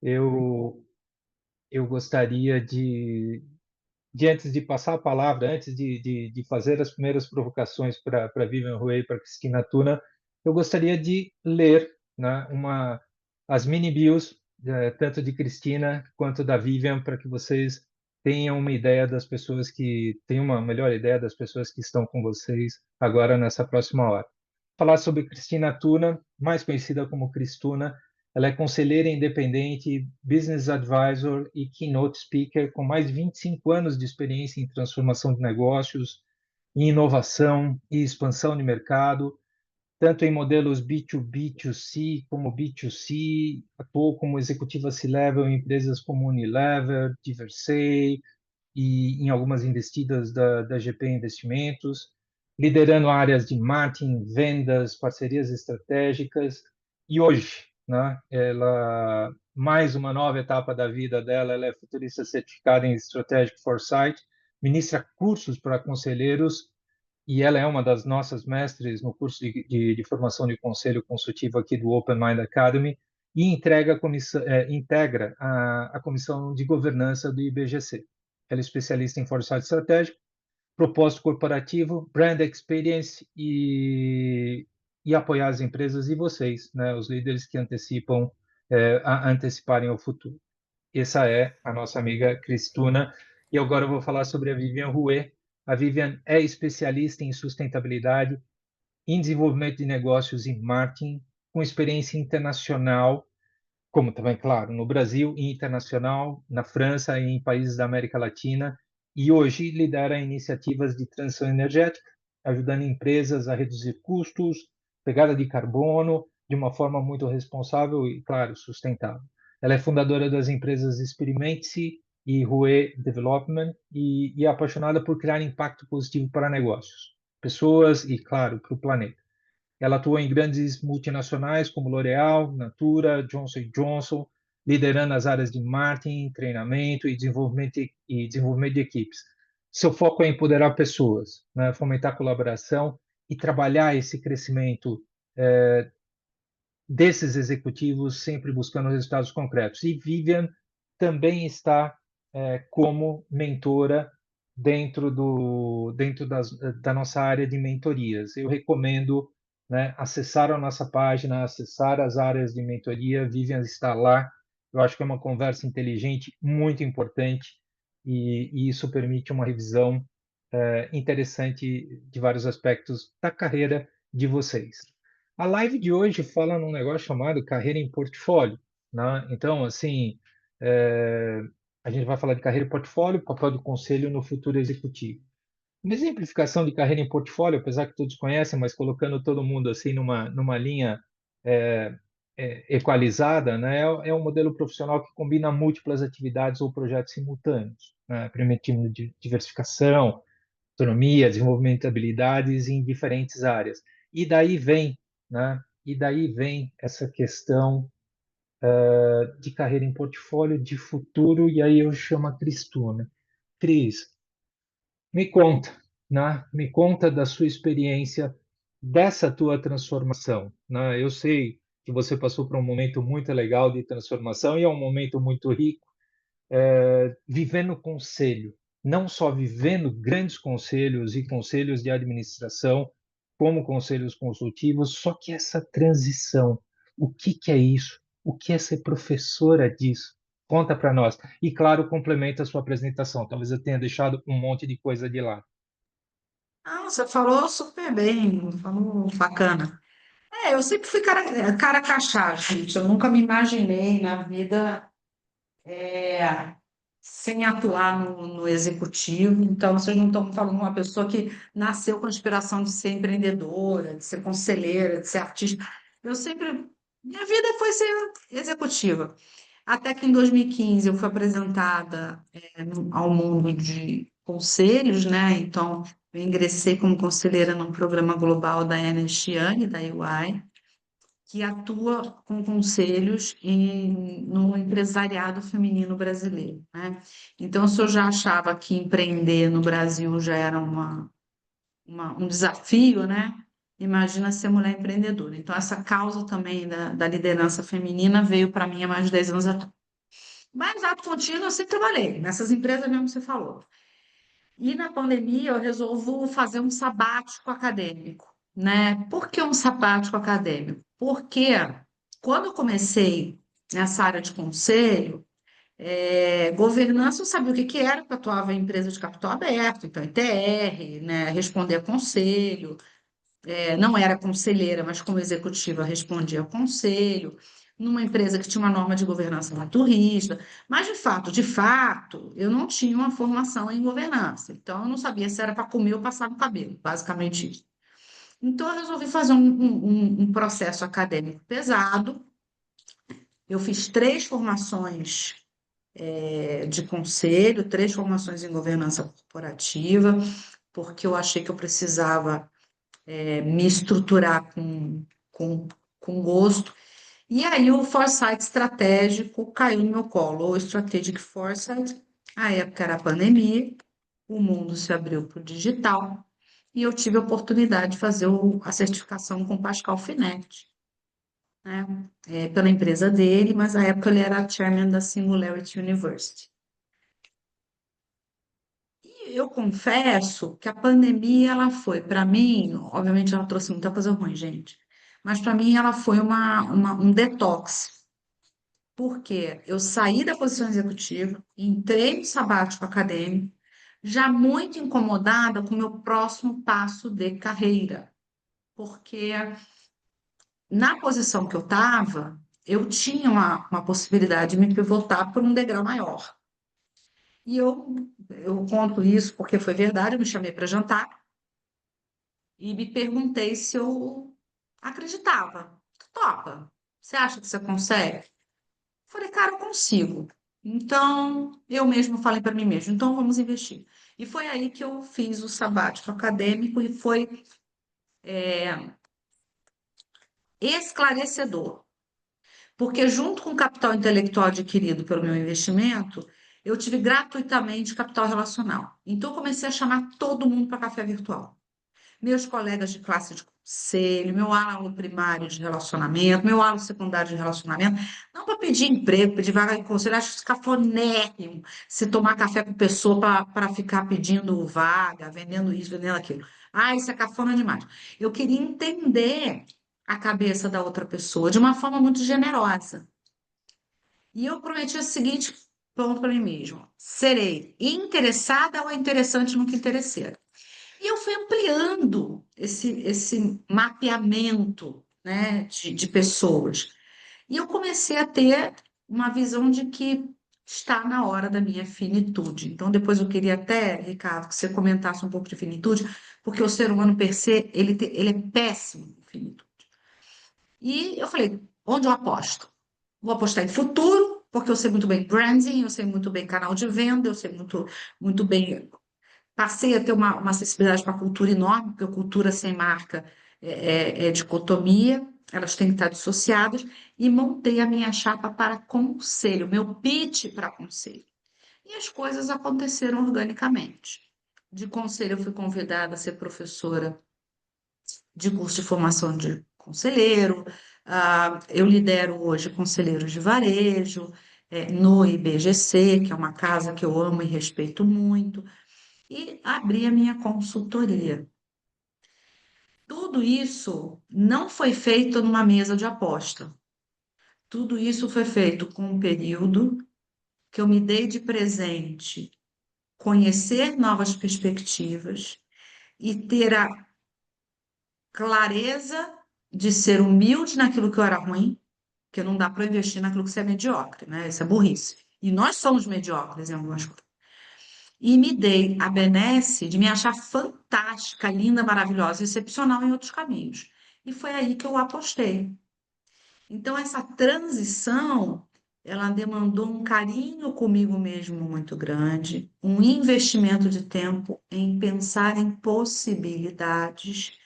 eu, eu gostaria de antes de passar a palavra, antes de fazer as primeiras provocações para Vivian Huey e para Cristina Tuna, eu gostaria de ler, né, as mini bios, tanto de Cristina quanto da Vivian, para que vocês tenham uma ideia das pessoas que tenham uma melhor ideia das pessoas que estão com vocês agora nessa próxima hora. Falar sobre Cristina Tuna, mais conhecida como Cristuna. Ela é conselheira independente, business advisor e keynote speaker com mais de 25 anos de experiência em transformação de negócios, em inovação e expansão de mercado, tanto em modelos B2B2C como B2C. Atuou como executiva C-level em empresas como Unilever, Diversey e em algumas investidas da GP Investimentos, liderando áreas de marketing, vendas, parcerias estratégicas. E hoje, né, ela mais uma nova etapa da vida dela, ela é futurista certificada em Strategic Foresight, ministra cursos para conselheiros e ela é uma das nossas mestres no curso de formação de conselho consultivo aqui do Open Mind Academy e integra a comissão de governança do IBGC. Ela é especialista em foresight estratégico, propósito corporativo, brand experience e apoiar as empresas e vocês, né, os líderes que anteciparem o futuro. Essa é a nossa amiga Cristuna. E agora eu vou falar sobre a Vivian Rouet. A Vivian é especialista em sustentabilidade, em desenvolvimento de negócios e marketing, com experiência internacional, como também, claro, no Brasil e internacional, na França e em países da América Latina. E hoje lidera iniciativas de transição energética, ajudando empresas a reduzir custos, pegada de carbono, de uma forma muito responsável e, claro, sustentável. Ela é fundadora das empresas Experimente-se e Rue Development e é apaixonada por criar impacto positivo para negócios, pessoas e, claro, para o planeta. Ela atua em grandes multinacionais como L'Oréal, Natura, Johnson Johnson, liderando as áreas de marketing, treinamento e desenvolvimento de equipes. Seu foco é empoderar pessoas, né, fomentar colaboração e trabalhar esse crescimento desses executivos, sempre buscando resultados concretos. E Vivian também está como mentora da nossa área de mentorias. Eu recomendo, né, acessar a nossa página, acessar as áreas de mentoria. Vivian está lá. Eu acho que é uma conversa inteligente, muito importante, e isso permite uma revisão interessante de vários aspectos da carreira de vocês. A live de hoje fala num negócio chamado carreira em portfólio, né? Então, assim, é, a gente vai falar de carreira em portfólio, papel do conselho no futuro executivo. Uma exemplificação de carreira em portfólio, apesar que todos conhecem, mas colocando todo mundo assim numa linha é, equalizada, né? É um modelo profissional que combina múltiplas atividades ou projetos simultâneos, né? Permitindo diversificação, autonomia, desenvolvimento de habilidades em diferentes áreas. E daí vem, né? E daí vem essa questão de carreira em portfólio, de futuro, e aí eu chamo a Cristuna. Cris, me conta, né? Me conta da sua experiência dessa tua transformação, né? Eu sei que você passou por um momento muito legal de transformação e é um momento muito rico, vivendo conselho, não só vivendo grandes conselhos e conselhos de administração, como conselhos consultivos, só que essa transição, o que que é isso? O que é ser professora disso? Conta para nós. E, claro, complementa a sua apresentação. Talvez eu tenha deixado um monte de coisa de lado. Ah, você falou super bem, falou bacana. Eu sempre fui cara crachá, gente. Eu nunca me imaginei na vida sem atuar no executivo. Então, vocês não estão falando de uma pessoa que nasceu com a inspiração de ser empreendedora, de ser conselheira, de ser artista. Eu sempre. Minha vida foi ser executiva. Até que em 2015 eu fui apresentada ao mundo de conselhos, né? Então, eu ingressei como conselheira num programa global da Ernst Young, da EY, que atua com conselhos no empresariado feminino brasileiro, né? Então, se eu já achava que empreender no Brasil já era um desafio, né? Imagina ser mulher empreendedora. Então, essa causa também da liderança feminina veio para mim há mais de 10 anos atrás. Mas ato contínuo eu sempre trabalhei, nessas empresas mesmo que você falou. E na pandemia eu resolvo fazer um sabático acadêmico, né? Por que um sabático acadêmico? Porque quando eu comecei nessa área de conselho, governança eu sabia o que que era, porque eu atuava em empresa de capital aberto, então ITR, né? Responder a conselho, não era conselheira, mas como executiva respondia ao conselho, numa empresa que tinha uma norma de governança muito rígida, mas de fato, eu não tinha uma formação em governança, então eu não sabia se era para comer ou passar no cabelo, basicamente isso. Então eu resolvi fazer um processo acadêmico pesado, eu fiz 3 formações de conselho, 3 formações em governança corporativa, porque eu achei que eu precisava me estruturar com gosto. E aí o foresight estratégico caiu no meu colo, o Strategic Foresight. A época era a pandemia, o mundo se abriu para o digital e eu tive a oportunidade de fazer a certificação com Pascal Finetti, né? Pela empresa dele, mas na época ele era chairman da Singularity University. E eu confesso que a pandemia, ela foi, para mim, obviamente ela trouxe muita coisa ruim, gente, mas para mim ela foi um detox, porque eu saí da posição executiva, entrei no sabático acadêmico, já muito incomodada com o meu próximo passo de carreira, porque na posição que eu estava, eu tinha uma possibilidade de me pivotar por um degrau maior. E eu conto isso porque foi verdade, eu me chamei para jantar e me perguntei se eu acreditava. Topa, você acha que você consegue? Falei, cara, eu consigo. Então, eu mesmo falei para mim mesmo, então vamos investir. E foi aí que eu fiz o sabático acadêmico e foi esclarecedor, porque junto com o capital intelectual adquirido pelo meu investimento, eu tive gratuitamente capital relacional. Então, eu comecei a chamar todo mundo para café virtual. Meus colegas de classe de conselho, meu aluno primário de relacionamento, meu aluno secundário de relacionamento, não para pedir emprego, pedir vaga de conselho, acho escafonérrimo se tomar café com pessoa para ficar pedindo vaga, vendendo isso, vendendo aquilo. Ah, isso é cafona demais. Eu queria entender a cabeça da outra pessoa de uma forma muito generosa. E eu prometi o seguinte ponto para mim mesmo: serei interessada ou interessante no que interesseira. E eu fui ampliando esse mapeamento, né, de pessoas. E eu comecei a ter uma visão de que está na hora da minha finitude. Então, depois eu queria até, Ricardo, que você comentasse um pouco de finitude, porque o ser humano per se, ele é péssimo em finitude. E eu falei, onde eu aposto? Vou apostar em futuro, porque eu sei muito bem branding, eu sei muito bem canal de venda, eu sei muito bem. Passei a ter uma acessibilidade para a cultura enorme, porque a cultura sem marca é dicotomia, elas têm que estar dissociadas, e montei a minha chapa para conselho, meu pitch para conselho. E as coisas aconteceram organicamente. De conselho, eu fui convidada a ser professora de curso de formação de conselheiro. Eu lidero hoje conselheiros de varejo, no IBGC, que é uma casa que eu amo e respeito muito, e abri a minha consultoria. Tudo isso não foi feito numa mesa de aposta. Tudo isso foi feito com um período que eu me dei de presente, conhecer novas perspectivas e ter a clareza de ser humilde naquilo que eu era ruim, porque não dá para investir naquilo que você é mediocre, né? Isso é burrice. E nós somos mediocres em algumas coisas. E me dei a benesse de me achar fantástica, linda, maravilhosa, excepcional em outros caminhos. E foi aí que eu apostei. Então, essa transição, ela demandou um carinho comigo mesmo muito grande, um investimento de tempo em pensar em possibilidades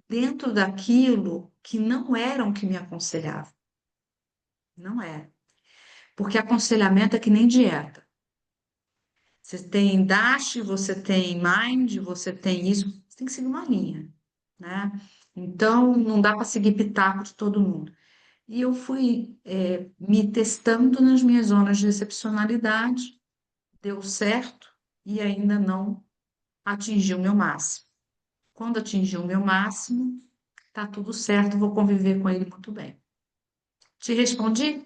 dentro daquilo que não eram o que me aconselhava. Não é. Porque aconselhamento é que nem dieta. Você tem Dash, você tem Mind, você tem isso, você tem que seguir uma linha, né? Então, não dá para seguir pitaco de todo mundo. E eu fui me testando nas minhas zonas de excepcionalidade, deu certo e ainda não atingi o meu máximo. Quando atingir o meu máximo, tá tudo certo, vou conviver com ele muito bem. Te respondi?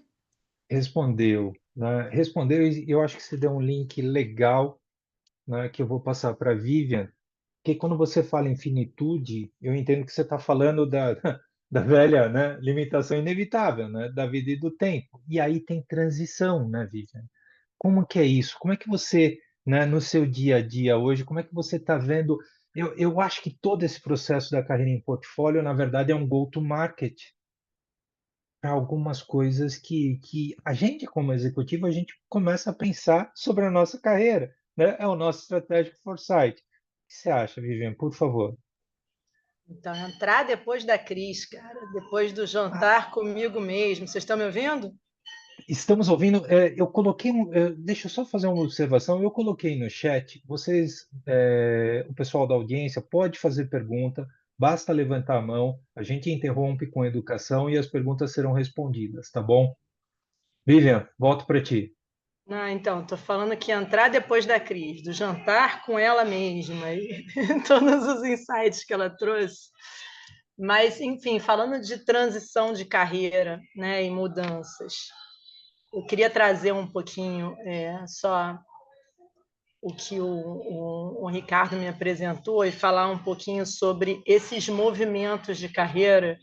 Respondeu, né? Respondeu e eu acho que você deu um link legal, né, que eu vou passar para a Vivian, porque quando você fala em finitude, eu entendo que você está falando da, da velha, né, limitação inevitável, né, da vida e do tempo. E aí tem transição, né, Vivian? Como que é isso? Como é que você, né, no seu dia a dia hoje, como é que você está vendo? Eu acho que todo esse processo da carreira em portfólio, na verdade, é um go-to-market para algumas coisas que a gente, como executivo, a gente começa a pensar sobre a nossa carreira, né? É o nosso strategic foresight. O que você acha, Vivian? Por favor. Então, entrar depois da Cris, cara, depois do jantar comigo mesmo. Vocês estão me ouvindo? Estamos ouvindo. Eu coloquei. Deixa eu só fazer uma observação. Eu coloquei no chat. Vocês, o pessoal da audiência, pode fazer pergunta. Basta levantar a mão. A gente interrompe com educação e as perguntas serão respondidas, tá bom? Vivian, volto para ti. Não, então, estou falando que entrar depois da Cris, do jantar com ela mesma, e todos os insights que ela trouxe. Mas, enfim, falando de transição de carreira, né, e mudanças, eu queria trazer um pouquinho só o que o Ricardo me apresentou e falar um pouquinho sobre esses movimentos de carreira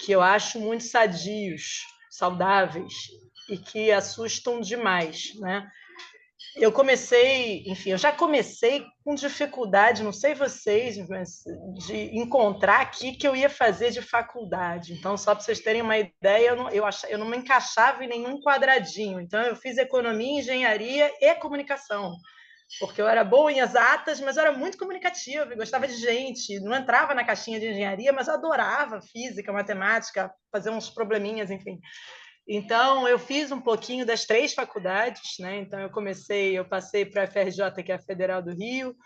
que eu acho muito sadios, saudáveis e que assustam demais, né? Eu comecei, enfim, eu já comecei com dificuldade, não sei vocês, mas de encontrar aqui que eu ia fazer de faculdade. Então, só para vocês terem uma ideia, eu não me encaixava em nenhum quadradinho. Então, eu fiz economia, engenharia e comunicação, porque eu era boa em exatas, mas eu era muito comunicativa, gostava de gente, não entrava na caixinha de engenharia, mas eu adorava física, matemática, fazer uns probleminhas, enfim. Então, eu fiz um pouquinho das 3 faculdades, né? Então, eu passei para a FRJ, que é a Federal do Rio,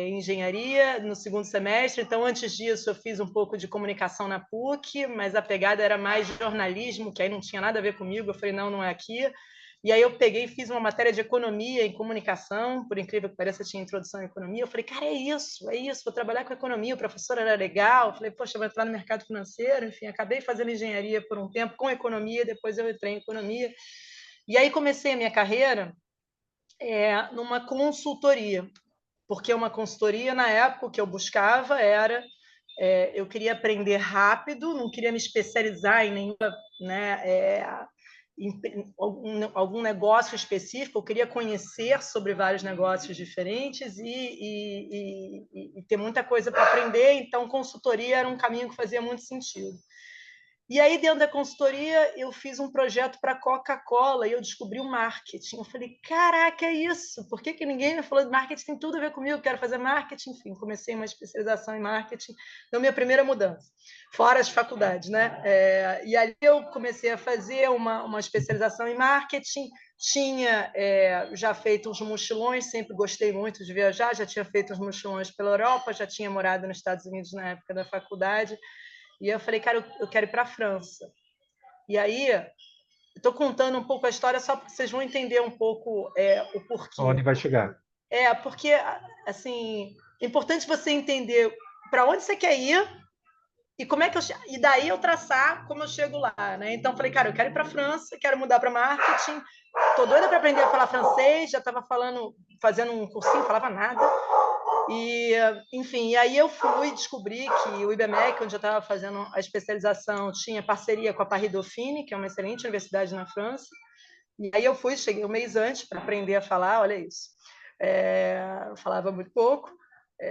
engenharia, no segundo semestre. Então, antes disso, eu fiz um pouco de comunicação na PUC, mas a pegada era mais jornalismo, que aí não tinha nada a ver comigo. Eu falei, não, não é aqui. E aí eu peguei e fiz uma matéria de economia em comunicação, por incrível que pareça, tinha introdução em economia. Eu falei, cara, é isso, vou trabalhar com economia. O professor era legal. Eu falei, poxa, vou entrar no mercado financeiro. Enfim, acabei fazendo engenharia por um tempo com economia, depois eu entrei em economia. E aí comecei a minha carreira numa consultoria, porque uma consultoria, na época, o que eu buscava era eu queria aprender rápido, não queria me especializar em nenhuma, né, algum negócio específico, eu queria conhecer sobre vários negócios diferentes e ter muita coisa para aprender, então consultoria era um caminho que fazia muito sentido. E aí, dentro da consultoria, eu fiz um projeto para a Coca-Cola e eu descobri o marketing. Eu falei, caraca, é isso? Por que ninguém me falou de marketing? Tem tudo a ver comigo, quero fazer marketing. Enfim, comecei uma especialização em marketing. Então, minha primeira mudança, fora as faculdades, né? E ali eu comecei a fazer uma especialização em marketing. Tinha já feito uns mochilões, sempre gostei muito de viajar, já tinha feito uns mochilões pela Europa, já tinha morado nos Estados Unidos na época da faculdade. E eu falei, cara, eu quero ir para a França. E aí, estou contando um pouco a história só porque vocês vão entender um pouco o porquê. Onde vai chegar? Porque, assim, é importante você entender para onde você quer ir e como é que e daí eu traçar como eu chego lá, né? Então, falei, cara, eu quero ir para a França, quero mudar para marketing, estou doida para aprender a falar francês, já estava fazendo um cursinho, falava nada. E, enfim, e aí eu fui descobrir que o IBMEC, onde eu estava fazendo a especialização, tinha parceria com a Paris Dauphine, que é uma excelente universidade na França. E aí cheguei um mês antes para aprender a falar, olha isso. Eu falava muito pouco.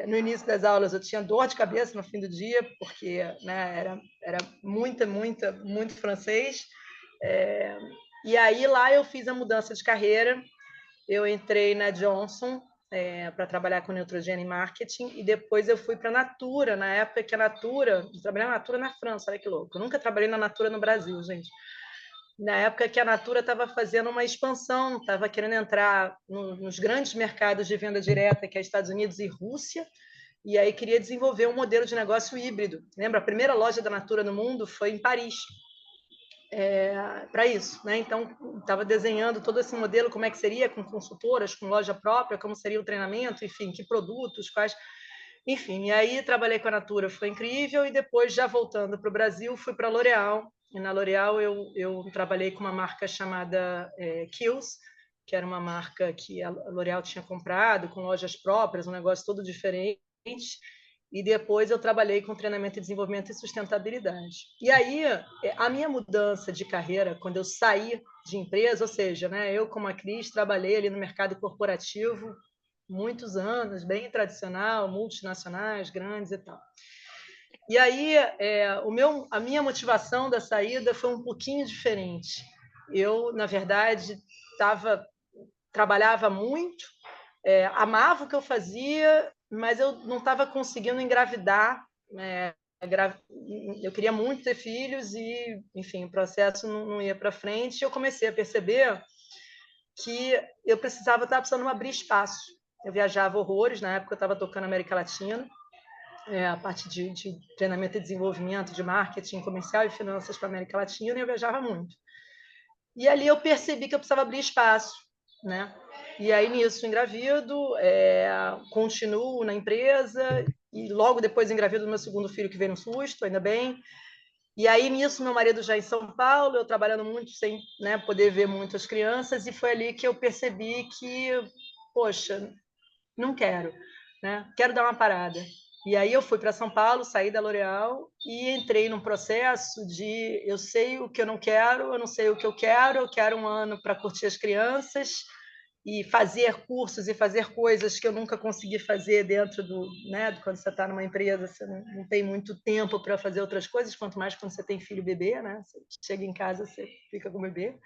No início das aulas eu tinha dor de cabeça no fim do dia, porque né, era muito francês. E aí lá eu fiz a mudança de carreira, eu entrei na Johnson para trabalhar com Neutrogena em marketing e depois eu fui para a Natura, na época que a Natura, eu trabalhei na Natura na França, olha que louco, eu nunca trabalhei na Natura no Brasil, gente. Na época que a Natura estava fazendo uma expansão, estava querendo entrar nos grandes mercados de venda direta, que é Estados Unidos e Rússia, e aí queria desenvolver um modelo de negócio híbrido. Lembra? A primeira loja da Natura no mundo foi em Paris. para isso, né? Então, estava desenhando todo esse modelo, como é que seria com consultoras, com loja própria, como seria o treinamento, enfim, que produtos, quais... Enfim, e aí trabalhei com a Natura, foi incrível, e depois, já voltando para o Brasil, fui para a L'Oréal, e na L'Oréal eu trabalhei com uma marca chamada Kiehl's, que era uma marca que a L'Oréal tinha comprado, com lojas próprias, um negócio todo diferente, e depois eu trabalhei com treinamento e desenvolvimento e sustentabilidade. E aí, a minha mudança de carreira, quando eu saí de empresa, ou seja, né, eu como a Cris trabalhei ali no mercado corporativo muitos anos, bem tradicional, multinacionais, grandes e tal. E aí, a minha motivação da saída foi um pouquinho diferente. Eu, na verdade, trabalhava muito, amava o que eu fazia, mas eu não estava conseguindo engravidar. Eu queria muito ter filhos e, enfim, o processo não ia para frente. E eu comecei a perceber que eu estava precisando abrir espaço. Eu viajava horrores, na época eu estava tocando América Latina, a parte de treinamento e desenvolvimento, de marketing comercial e finanças para a América Latina, e eu viajava muito. E ali eu percebi que eu precisava abrir espaço, né? E aí, nisso, engravido, continuo na empresa, e logo depois engravido do meu segundo filho, que veio no susto, ainda bem. E aí, nisso, meu marido já em São Paulo, eu trabalhando muito sem, né, poder ver muitas crianças, e foi ali que eu percebi que, poxa, não quero, né? Quero dar uma parada. E aí eu fui para São Paulo, saí da L'Oréal e entrei num processo de eu sei o que eu não quero, eu não sei o que eu quero um ano para curtir as crianças e fazer cursos e fazer coisas que eu nunca consegui fazer dentro né, quando você está numa empresa, você não tem muito tempo para fazer outras coisas, quanto mais quando você tem filho e bebê, né? Você chega em casa, você fica com o bebê.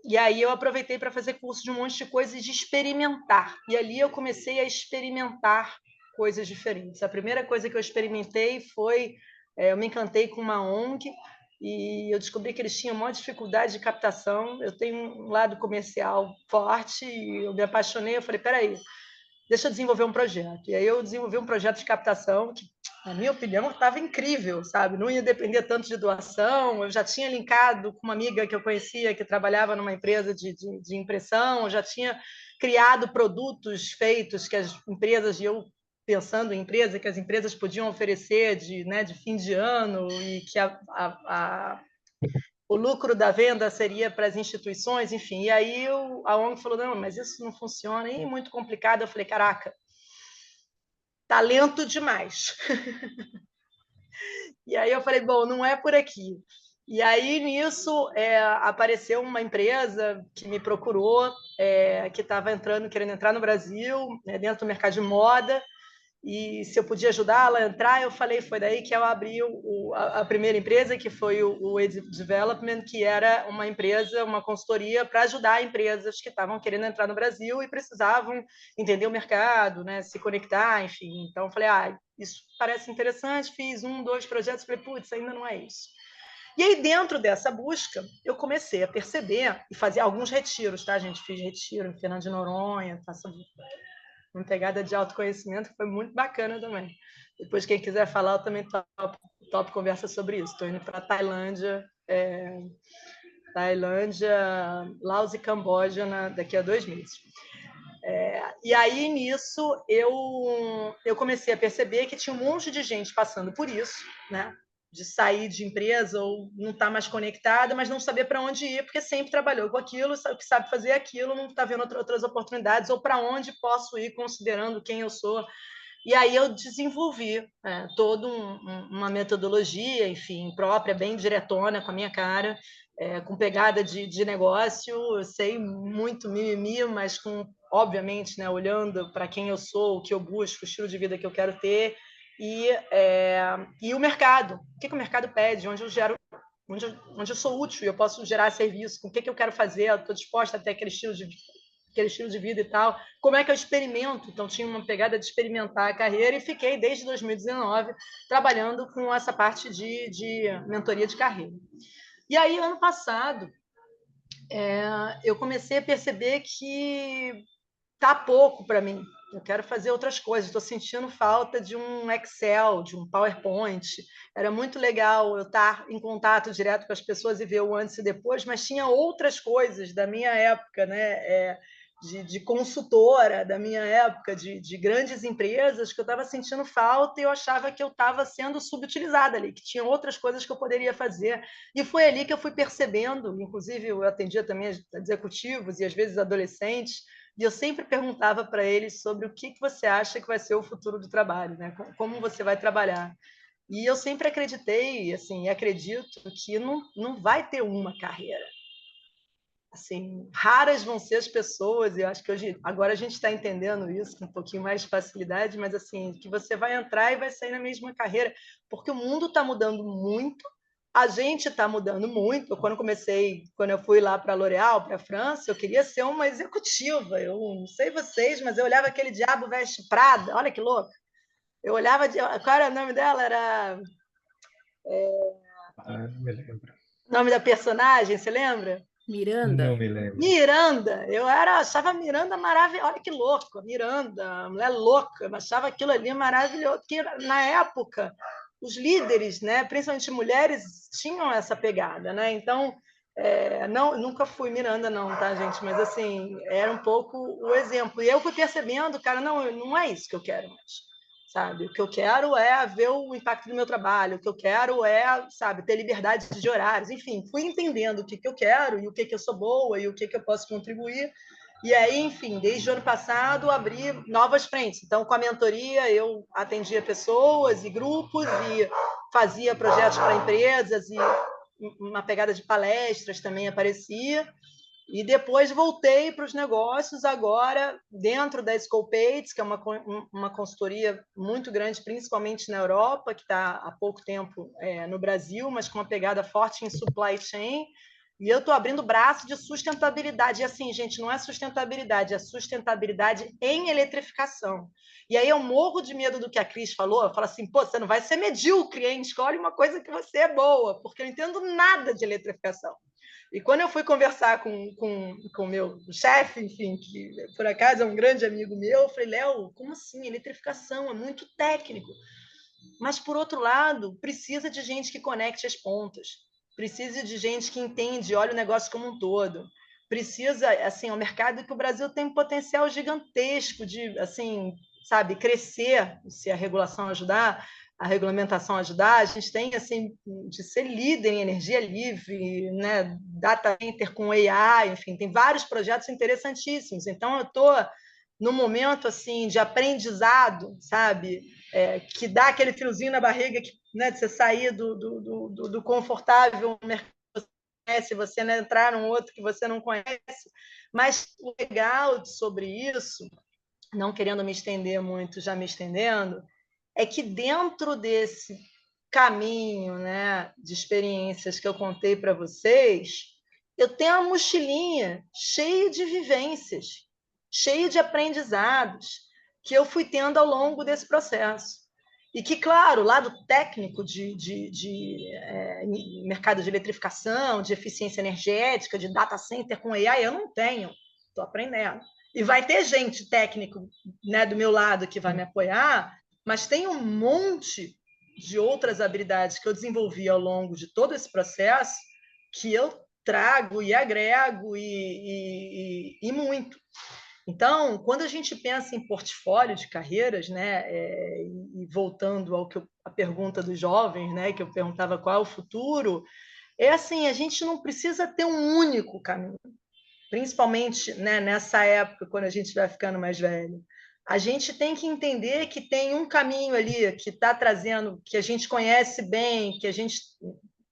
E aí eu aproveitei para fazer curso de um monte de coisas e de experimentar. E ali eu comecei a experimentar coisas diferentes. A primeira coisa que eu experimentei foi... eu me encantei com uma ONG e eu descobri que eles tinham maior dificuldade de captação. Eu tenho um lado comercial forte e eu me apaixonei. Eu falei, peraí, deixa eu desenvolver um projeto. E aí eu desenvolvi um projeto de captação que, na minha opinião, estava incrível, sabe? Não ia depender tanto de doação. Eu já tinha linkado com uma amiga que eu conhecia, que trabalhava numa empresa de impressão, eu já tinha criado produtos feitos que as empresas, e eu pensando em empresa, que as empresas podiam oferecer de fim de ano e que o lucro da venda seria para as instituições, enfim. E aí a ONG falou, não, mas isso não funciona, é muito complicado. Eu falei, caraca, talento demais. E aí eu falei, bom, não é por aqui. E aí, nisso, apareceu uma empresa que me procurou, que estava querendo entrar no Brasil, dentro do mercado de moda, e se eu podia ajudá-la a entrar, eu falei, foi daí que eu abri a primeira empresa, que foi o Ed Development, que era uma empresa, uma consultoria para ajudar empresas que estavam querendo entrar no Brasil e precisavam entender o mercado, né, se conectar, enfim. Então, eu falei, isso parece interessante, fiz 1, 2 projetos, falei, putz, ainda não é isso. E aí, dentro dessa busca, eu comecei a perceber e fazer alguns retiros, tá, gente? Fiz retiro em Fernando de Noronha, uma pegada de autoconhecimento que foi muito bacana também. Depois, quem quiser falar, eu também top conversa sobre isso. Estou indo para Tailândia, Laos e Camboja daqui a 2 meses. E aí, nisso, eu comecei a perceber que tinha um monte de gente passando por isso, né? De sair de empresa ou não estar mais conectada, mas não saber para onde ir, porque sempre trabalhou com aquilo, o que sabe fazer aquilo, não está vendo outras oportunidades, ou para onde posso ir, considerando quem eu sou. E aí eu desenvolvi toda uma metodologia, enfim, própria, bem diretona, com a minha cara, com pegada de negócio. Eu sei muito mimimi, mas obviamente, né, olhando para quem eu sou, o que eu busco, o estilo de vida que eu quero ter, e o mercado. O que o mercado pede, onde eu gero, onde eu sou útil e eu posso gerar serviço, com o que eu quero fazer, eu estou disposta a ter aquele estilo de vida e tal. Como é que eu experimento? Então, tinha uma pegada de experimentar a carreira e fiquei, desde 2019, trabalhando com essa parte de mentoria de carreira. E aí, ano passado, eu comecei a perceber que tá pouco para mim, eu quero fazer outras coisas, estou sentindo falta de um Excel, de um PowerPoint. Era muito legal eu estar em contato direto com as pessoas e ver o antes e depois, mas tinha outras coisas da minha época, né? De consultora, da minha época, de grandes empresas, que eu estava sentindo falta e eu achava que eu estava sendo subutilizada ali, que tinha outras coisas que eu poderia fazer. E foi ali que eu fui percebendo, inclusive eu atendia também executivos e às vezes adolescentes, e eu sempre perguntava para eles sobre o que você acha que vai ser o futuro do trabalho, né? Como você vai trabalhar. E eu sempre acreditei, assim, e acredito que não vai ter uma carreira. Assim, raras vão ser as pessoas, e eu acho que hoje, agora a gente está entendendo isso com um pouquinho mais de facilidade, mas assim, que você vai entrar e vai sair na mesma carreira, porque o mundo está mudando muito, a gente está mudando muito. Quando eu fui lá para a L'Oréal, para a França, eu queria ser uma executiva. Eu não sei vocês, mas eu olhava aquele Diabo Veste Prada, olha que louco. Eu olhava, qual era o nome dela? Era. Não me lembro. O nome da personagem, você lembra? Miranda. Não me lembro. Miranda, achava a Miranda maravilhosa. Olha que louco, Miranda, mulher louca, eu achava aquilo ali maravilhoso. Porque na época, os líderes, né, principalmente mulheres, tinham essa pegada, né? Então, não, nunca fui Miranda, não, tá, gente? Mas assim, era um pouco o exemplo. E eu fui percebendo, cara, não é isso que eu quero mais. Sabe? O que eu quero é ver o impacto do meu trabalho, o que eu quero é, sabe, ter liberdade de horários, enfim, fui entendendo o que eu quero e o que eu sou boa e o que eu posso contribuir. E aí, enfim, desde o ano passado, abri novas frentes. Então, com a mentoria, eu atendia pessoas e grupos e fazia projetos para empresas e uma pegada de palestras também aparecia. E depois voltei para os negócios, agora dentro da Scopates, que é uma consultoria muito grande, principalmente na Europa, que está há pouco tempo no Brasil, mas com uma pegada forte em supply chain. E eu estou abrindo braço de sustentabilidade. E assim, gente, não é sustentabilidade, é sustentabilidade em eletrificação. E aí eu morro de medo do que a Cris falou. Eu falo assim, pô, você não vai ser medíocre, hein? Escolhe uma coisa que você é boa, porque eu não entendo nada de eletrificação. E quando eu fui conversar com o meu chefe, enfim, que por acaso é um grande amigo meu, eu falei, Léo, como assim? Eletrificação é muito técnico. Mas, por outro lado, precisa de gente que conecte as pontas. Precisa de gente que entende, olha o negócio como um todo. Precisa, assim, é um mercado que o Brasil tem um potencial gigantesco de, assim, sabe, crescer, se a regulação ajudar, a regulamentação ajudar, a gente tem, assim, de ser líder em energia livre, né, data center com AI, enfim, tem vários projetos interessantíssimos. Então, eu estou num momento, assim, de aprendizado, sabe, que dá aquele friozinho na barriga, que, né, de você sair do confortável se você não entrar num outro que você não conhece. Mas o legal sobre isso, não querendo me estender muito, já me estendendo, é que dentro desse caminho, né, de experiências que eu contei para vocês, eu tenho uma mochilinha cheia de vivências, cheia de aprendizados que eu fui tendo ao longo desse processo. E que, claro, o lado técnico de mercado de eletrificação, de eficiência energética, de data center com AI, eu não tenho, estou aprendendo. E vai ter gente técnico, né, do meu lado que vai me apoiar, mas tem um monte de outras habilidades que eu desenvolvi ao longo de todo esse processo que eu trago e agrego e muito. Então, quando a gente pensa em portfólio de carreiras, né, e voltando a pergunta dos jovens, né, que eu perguntava qual é o futuro, é assim, a gente não precisa ter um único caminho, principalmente, né, nessa época, quando a gente vai ficando mais velho. A gente tem que entender que tem um caminho ali que está trazendo, que a gente conhece bem, que a gente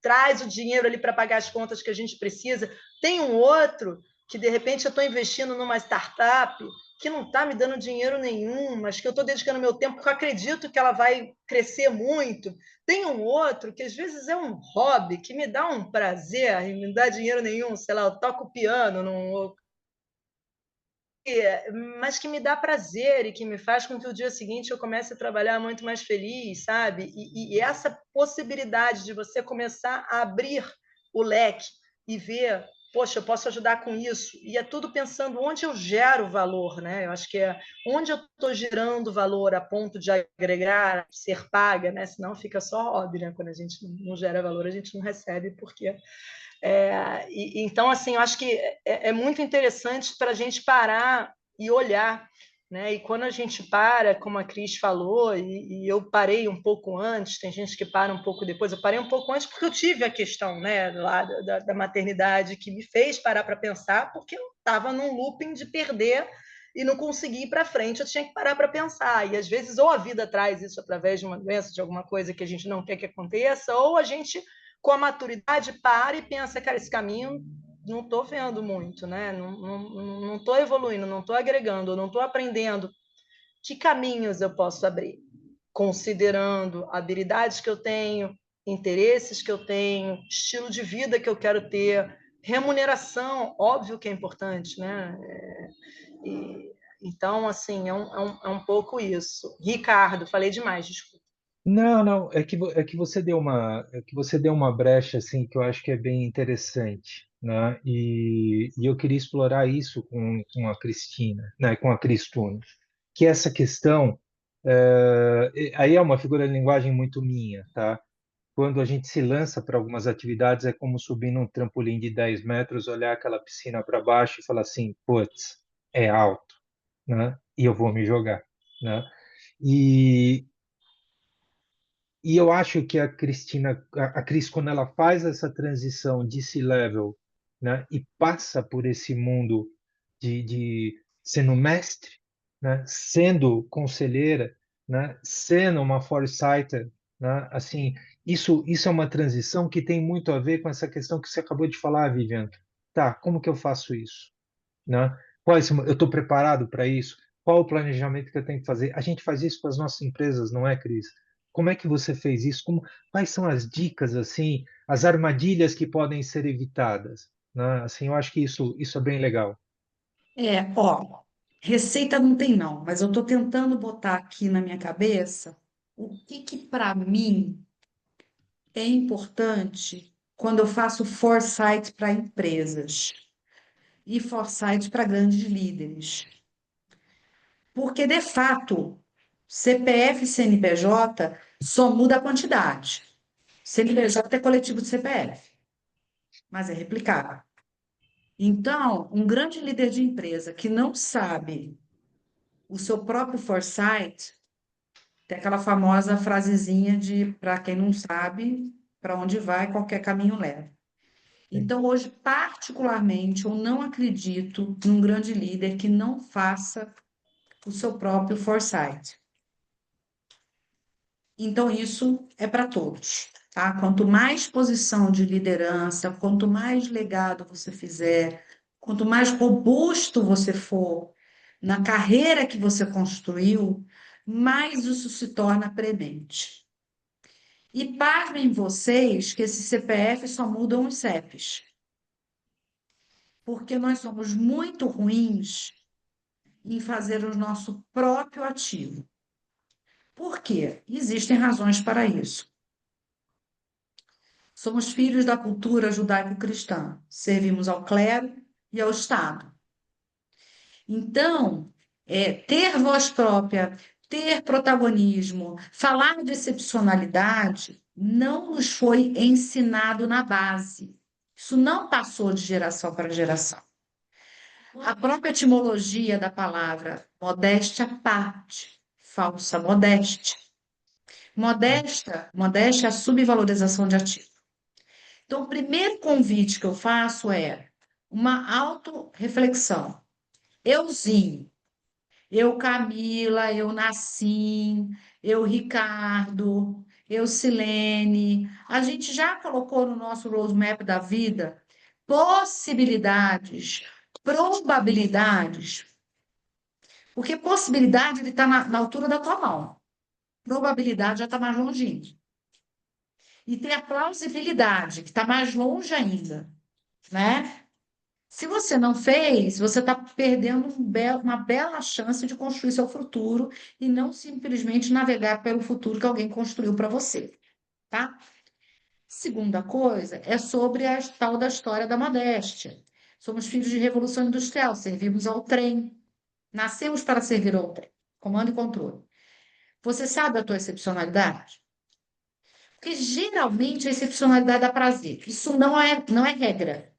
traz o dinheiro ali para pagar as contas que a gente precisa. Tem um outro que, de repente, eu estou investindo numa startup que não está me dando dinheiro nenhum, mas que eu estou dedicando meu tempo porque eu acredito que ela vai crescer muito. Tem um outro que, às vezes, é um hobby que me dá um prazer e não me dá dinheiro nenhum, sei lá, eu toco piano, mas que me dá prazer e que me faz com que o dia seguinte eu comece a trabalhar muito mais feliz, sabe? E essa possibilidade de você começar a abrir o leque e ver poxa, eu posso ajudar com isso. E é tudo pensando onde eu gero valor, né? Eu acho que é onde eu estou gerando valor a ponto de agregar, ser paga, né? Senão fica só hobby, né? Quando a gente não gera valor, a gente não recebe, porque... então, assim, eu acho que é muito interessante para a gente parar e olhar, né? E quando a gente para, como a Cris falou, e eu parei um pouco antes, tem gente que para um pouco depois, eu parei um pouco antes porque eu tive a questão, né, lá da maternidade que me fez parar para pensar, porque eu estava num looping de perder e não conseguir ir para frente, eu tinha que parar para pensar. E às vezes ou a vida traz isso através de uma doença, de alguma coisa que a gente não quer que aconteça, ou a gente, com a maturidade, para e pensa, cara, esse caminho não estou vendo muito, né? Não estou evoluindo, não estou agregando, não estou aprendendo. Que caminhos eu posso abrir? Considerando habilidades que eu tenho, interesses que eu tenho, estilo de vida que eu quero ter, remuneração, óbvio que é importante, né? Então, assim, é um pouco isso. Ricardo, falei demais, desculpa. Não, não, é que você deu uma brecha assim que eu acho que é bem interessante, né? E eu queria explorar isso com a Cristina, né? Com a Cristuna, que essa questão aí é uma figura de linguagem muito minha, tá? Quando a gente se lança para algumas atividades, é como subir num trampolim de 10 metros, olhar aquela piscina para baixo e falar assim, putz, é alto, né? E eu vou me jogar, né? E e eu acho que a Cristina, a Cris, quando ela faz essa transição de C-level, né, e passa por esse mundo de sendo mestre, né, sendo conselheira, né, sendo uma foresighter, né, assim, isso é uma transição que tem muito a ver com essa questão que você acabou de falar, Viviane. Tá, como que eu faço isso? Né? Eu estou preparado para isso? Qual o planejamento que eu tenho que fazer? A gente faz isso com as nossas empresas, não é, Cris? Como é que você fez isso? Quais são as dicas, assim, as armadilhas que podem ser evitadas? Né? Assim, eu acho que isso é bem legal. Ó, receita não tem não, mas eu estou tentando botar aqui na minha cabeça o que para mim é importante quando eu faço foresight para empresas e foresight para grandes líderes. Porque, de fato, CPF e CNPJ só muda a quantidade. CNPJ é coletivo de CPF, mas é replicável. Então, um grande líder de empresa que não sabe o seu próprio foresight, tem aquela famosa frasezinha de para quem não sabe, para onde vai, qualquer caminho leva. Então, hoje, particularmente, eu não acredito num grande líder que não faça o seu próprio foresight. Então, isso é para todos, tá? Quanto mais posição de liderança, quanto mais legado você fizer, quanto mais robusto você for na carreira que você construiu, mais isso se torna premente. E pasmem vocês que esses CPFs só mudam os CEPs, porque nós somos muito ruins em fazer o nosso próprio ativo. Por quê? Existem razões para isso. Somos filhos da cultura judaico-cristã, servimos ao clero e ao Estado. Então, ter voz própria, ter protagonismo, falar de excepcionalidade, não nos foi ensinado na base. Isso não passou de geração para geração. A própria etimologia da palavra modéstia parte, falsa modéstia. Modéstia é a subvalorização de ativo. Então, o primeiro convite que eu faço é uma autorreflexão. Euzinho, eu Camila, eu Nassim, eu Ricardo, eu Silene, a gente já colocou no nosso roadmap da vida possibilidades, probabilidades, porque possibilidade ele está na altura da tua mão, probabilidade já está mais longinho. E tem a plausibilidade, que está mais longe ainda, né? Se você não fez, você está perdendo uma bela chance de construir seu futuro e não simplesmente navegar pelo futuro que alguém construiu para você, tá? Segunda coisa é sobre a tal da história da modéstia. Somos filhos de revolução industrial, servimos ao trem. Nascemos para servir ao trem. Comando e controle. Você sabe a tua excepcionalidade? Porque geralmente a excepcionalidade dá prazer. Isso não é regra.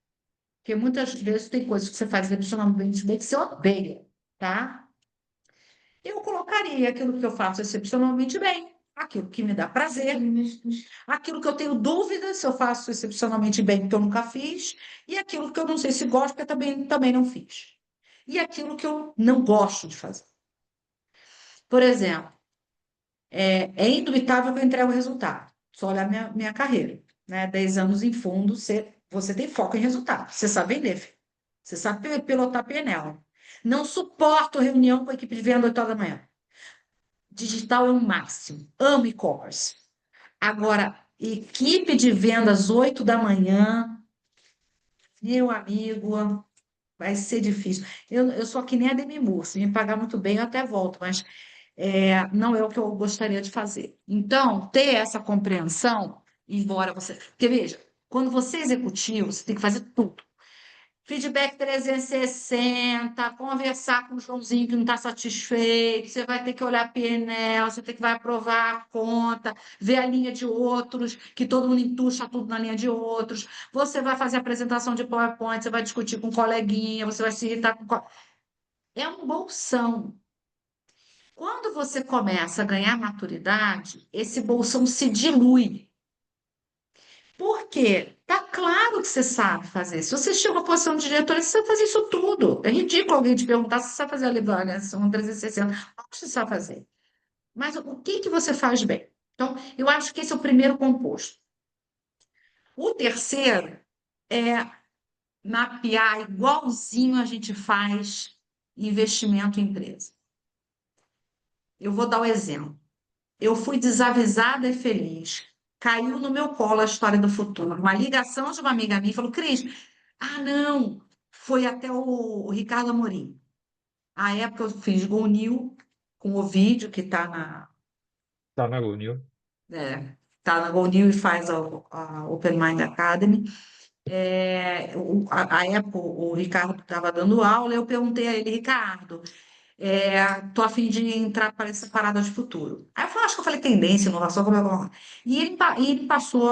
Porque muitas vezes tem coisas que você faz excepcionalmente bem que você odeia, tá? Eu colocaria aquilo que eu faço excepcionalmente bem, aquilo que me dá prazer, aquilo que eu tenho dúvida se eu faço excepcionalmente bem, porque eu nunca fiz, e aquilo que eu não sei se gosto, porque também não fiz. E aquilo que eu não gosto de fazer. Por exemplo, é indubitável que eu entrego o resultado. Só olhar minha carreira, né? 10 anos em fundo, você tem foco em resultado. Você sabe vender, filho. Você sabe pilotar PNL. Não suporto reunião com a equipe de venda 8 horas da manhã. Digital é o máximo. Amo e-commerce. Agora, equipe de vendas 8 da manhã, meu amigo, vai ser difícil. Eu sou que nem a Demi Moore. Se me pagar muito bem, eu até volto, mas não é o que eu gostaria de fazer. Então, ter essa compreensão, embora você. Porque, veja, quando você é executivo, você tem que fazer tudo. Feedback 360, conversar com o Joãozinho que não está satisfeito, você vai ter que olhar PNL, você vai aprovar a conta, ver a linha de outros, que todo mundo entuxa tudo na linha de outros, você vai fazer apresentação de PowerPoint, você vai discutir com um coleguinha, você vai se irritar com. É um bolsão. Quando você começa a ganhar maturidade, esse bolsão se dilui. Por quê? Tá claro que você sabe fazer. Se você chega à posição de diretora, você sabe fazer isso tudo. É ridículo alguém te perguntar se você sabe fazer a avaliação 360. Não que você sabe fazer. Mas o que que você faz bem? Então, eu acho que esse é o primeiro composto. O terceiro é mapear igualzinho a gente faz investimento em empresa. Eu vou dar o exemplo. Eu fui desavisada e feliz. Caiu no meu colo a história do futuro. Uma ligação de uma amiga minha falou: Cris, não, foi até o Ricardo Amorim. À época eu fiz Go New com o vídeo que está Tá na Unio. tá na Go New e faz a Open Mind Academy. A época o Ricardo estava dando aula, eu perguntei a ele, Ricardo, tô a fim de entrar para essa parada de futuro. Aí eu falei, acho que eu falei tendência, inovação, e ele passou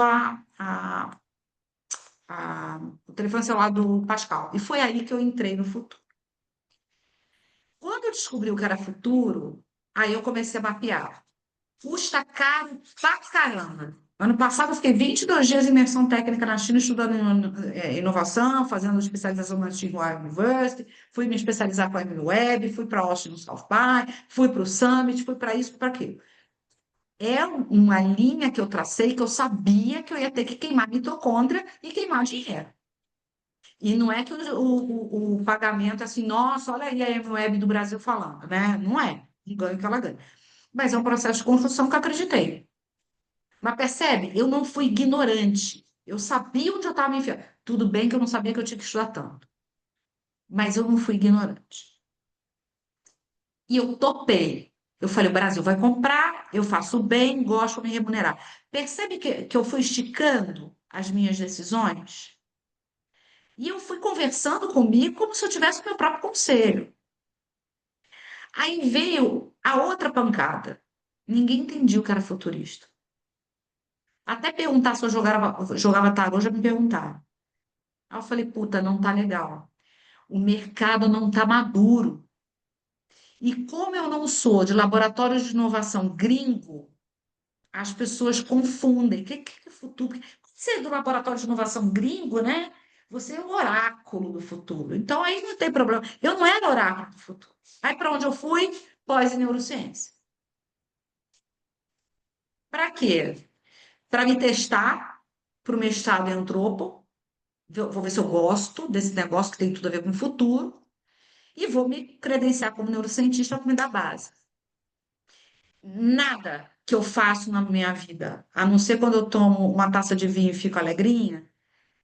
o telefone celular do Pascal. E foi aí que eu entrei no futuro. Quando eu descobri o que era futuro, aí eu comecei a mapear. Custa caro pra caramba. Ano passado eu fiquei 22 dias em imersão técnica na China estudando inovação, fazendo especialização na Tsinghua University, fui me especializar com a Web, fui para Austin no South by, fui para o Summit, fui para isso, para aquilo. É uma linha que eu tracei que eu sabia que eu ia ter que queimar mitocôndria e queimar dinheiro. E não é que o pagamento é assim, nossa, olha aí a M-Web do Brasil falando, né? Não é um ganho que ela ganha. Mas é um processo de construção que eu acreditei. Mas percebe? Eu não fui ignorante. Eu sabia onde eu estava me enfiando. Tudo bem que eu não sabia que eu tinha que estudar tanto. Mas eu não fui ignorante. E eu topei. Eu falei, o Brasil vai comprar, eu faço bem, gosto de me remunerar. Percebe que eu fui esticando as minhas decisões? E eu fui conversando comigo como se eu tivesse o meu próprio conselho. Aí veio a outra pancada. Ninguém entendia o que era futurista. Até perguntar se eu jogava tarô, já me perguntaram. Aí eu falei, puta, não tá legal. O mercado não tá maduro. E como eu não sou de laboratório de inovação gringo, as pessoas confundem. O que é futuro? Você é do laboratório de inovação gringo, né? Você é o oráculo do futuro. Então aí não tem problema. Eu não era oráculo do futuro. Aí para onde eu fui? Pós-neurociência. Para quê? Para me testar para o mestrado em antropo. Vou ver se eu gosto desse negócio que tem tudo a ver com o futuro. E vou me credenciar como neurocientista para me dar base. Nada que eu faço na minha vida, a não ser quando eu tomo uma taça de vinho e fico alegrinha,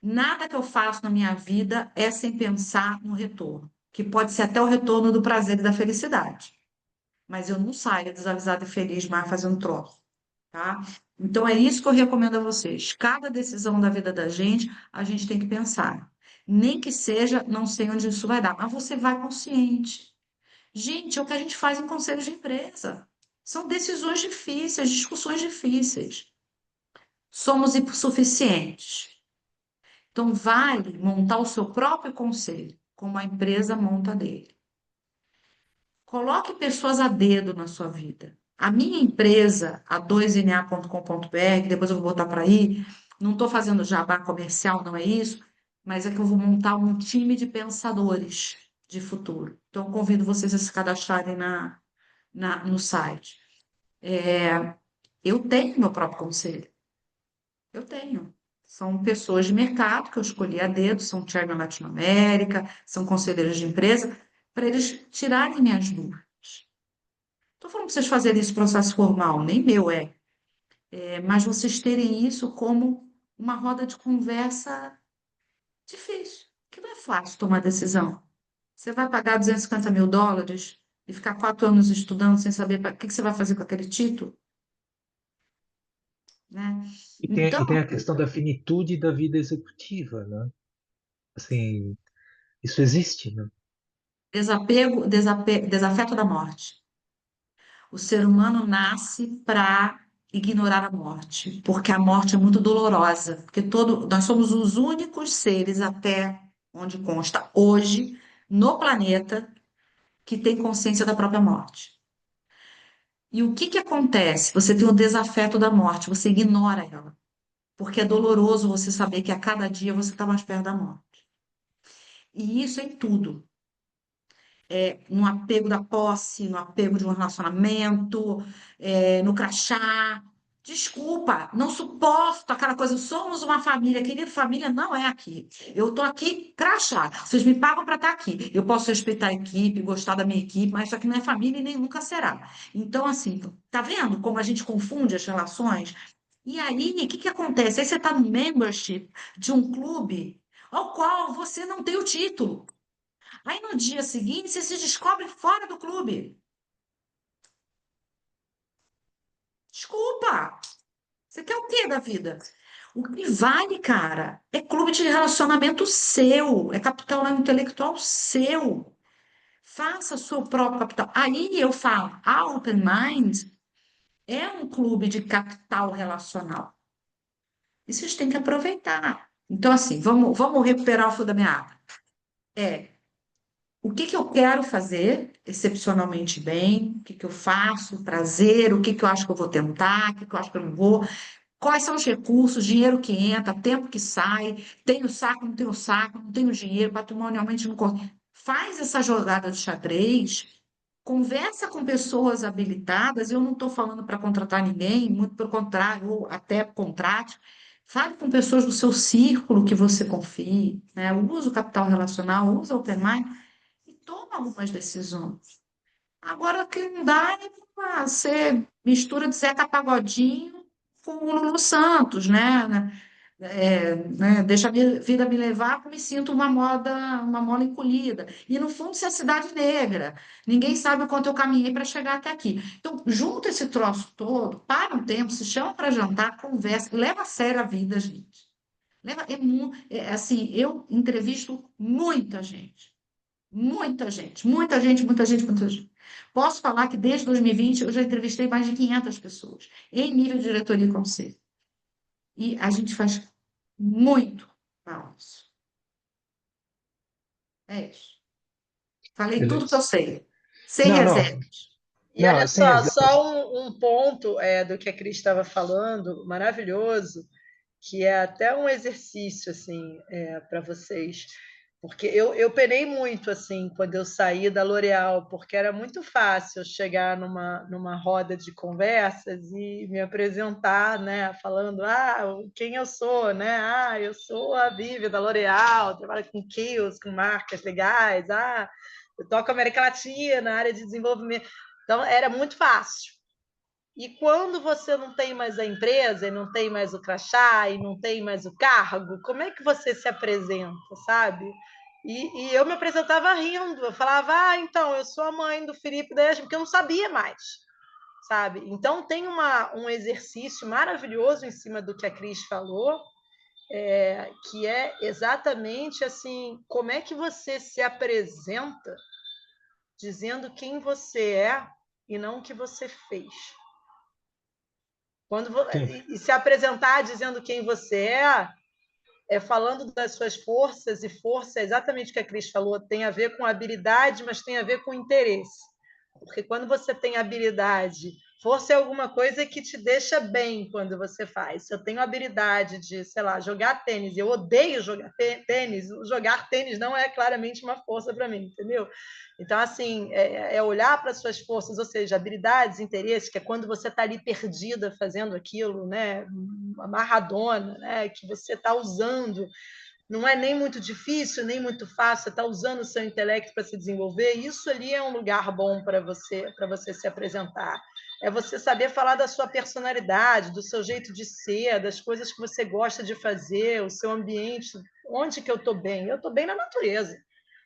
nada que eu faço na minha vida é sem pensar no retorno, que pode ser até o retorno do prazer e da felicidade. Mas eu não saio desavisada e feliz mais fazendo troço. tá? Então, é isso que eu recomendo a vocês. Cada decisão da vida da gente, a gente tem que pensar. Nem que seja, não sei onde isso vai dar, mas você vai consciente. Gente, é o que a gente faz em conselhos de empresa. São decisões difíceis, discussões difíceis. Somos insuficientes. Então, vale montar o seu próprio conselho, como a empresa monta dele. Coloque pessoas a dedo na sua vida. A minha empresa, a 2na.com.br, depois eu vou botar para aí, não estou fazendo jabá comercial, não é isso, mas é que eu vou montar um time de pensadores de futuro. Então, eu convido vocês a se cadastrarem no site. Eu tenho meu próprio conselho. Eu tenho. São pessoas de mercado que eu escolhi a dedo, são chairman Latinoamérica, são conselheiros de empresa, para eles tirarem minhas dúvidas. Estou falando para vocês fazerem esse processo formal, nem meu mas vocês terem isso como uma roda de conversa difícil, que não é fácil tomar decisão. Você vai pagar US$ 250.000 e ficar 4 anos estudando sem saber o que que você vai fazer com aquele título, né? E tem Então, a questão da finitude da vida executiva, né? Assim, isso existe, né? desafeto da morte. O ser humano nasce para ignorar a morte, porque a morte é muito dolorosa, porque nós somos os únicos seres até onde consta hoje no planeta que tem consciência da própria morte. E o que que acontece? Você tem o desafeto da morte, você ignora ela, porque é doloroso você saber que a cada dia você está mais perto da morte. E isso em tudo. No apego da posse, no apego de um relacionamento, no crachá. Desculpa, não suporto aquela coisa. Somos uma família, querida, família não é aqui. Eu estou aqui crachá. Vocês me pagam para estar aqui. Eu posso respeitar a equipe, gostar da minha equipe, mas isso aqui não é família e nem nunca será. Então, assim, tá vendo como a gente confunde as relações? E aí, o que que acontece? Aí você está no membership de um clube ao qual você não tem o título. Aí no dia seguinte você se descobre fora do clube. Desculpa. Você quer o quê da vida? O que vale, cara, é clube de relacionamento seu, é capital intelectual seu. Faça seu próprio capital. Aí eu falo, a Open Minds é um clube de capital relacional. E vocês têm que aproveitar. Então, assim, vamos recuperar o fio da meada. É, o que que eu quero fazer excepcionalmente bem, o que que eu faço, prazer, o que que eu acho que eu vou tentar, o que que eu acho que eu não vou, quais são os recursos, dinheiro que entra, tempo que sai, tenho saco, não tenho dinheiro, patrimonialmente não consigo. Faz essa jogada de xadrez, conversa com pessoas habilitadas, eu não estou falando para contratar ninguém, muito pelo contrário, ou até contrate. Fale com pessoas do seu círculo que você confie, né? Usa o capital relacional, usa o Open Mind e toma algumas decisões. Agora, o que não dá é pra ser mistura de Zeca Pagodinho com o Lulu Santos, né? Deixa a vida me levar, que eu me sinto uma mola encolhida. E, no fundo, isso é cidade negra. Ninguém sabe o quanto eu caminhei para chegar até aqui. Então, junta esse troço todo, para um tempo, se chama para jantar, conversa, leva a sério a vida, gente. Assim, eu entrevisto muita gente. Muita gente, muita gente, muita gente, muita gente. Posso falar que desde 2020 eu já entrevistei mais de 500 pessoas, em nível de diretoria e conselho. E a gente faz muito balanço. É isso. Falei tudo que Beleza. eu sei. Sem Não, não, reservas. E não, olha sem só, reserva. só um ponto do que a Cris estava falando, maravilhoso, que é até um exercício assim para vocês, porque eu penei muito assim quando eu saí da L'Oréal, porque era muito fácil chegar numa roda de conversas e me apresentar, né, falando quem eu sou, né? Eu sou a Vivi da L'Oréal, trabalho com kills, com marcas legais, eu toco América Latina, área de desenvolvimento. Então era muito fácil. E quando você não tem mais a empresa, e não tem mais o crachá, e não tem mais o cargo, como é que você se apresenta, sabe? E eu me apresentava rindo, eu falava, então, eu sou a mãe do Felipe da Yasmin, porque eu não sabia mais. sabe? Então, tem um exercício maravilhoso em cima do que a Cris falou, que é exatamente assim, como é que você se apresenta dizendo quem você é e não o que você fez. E se apresentar dizendo quem você é falando das suas forças, e força é exatamente o que a Cris falou, tem a ver com habilidade, mas tem a ver com interesse. Porque quando você tem habilidade, força é alguma coisa que te deixa bem quando você faz. Se eu tenho habilidade de, sei lá, jogar tênis, eu odeio jogar tênis não é claramente uma força para mim, entendeu? Então, assim, olhar para as suas forças, ou seja, habilidades, interesses, que é quando você está ali perdida fazendo aquilo, né? Amarradona, né? Que você está usando, não é nem muito difícil, nem muito fácil, você está usando o seu intelecto para se desenvolver, isso ali é um lugar bom para você se apresentar. É você saber falar da sua personalidade, do seu jeito de ser, das coisas que você gosta de fazer, o seu ambiente, onde que eu estou bem? Eu estou bem na natureza.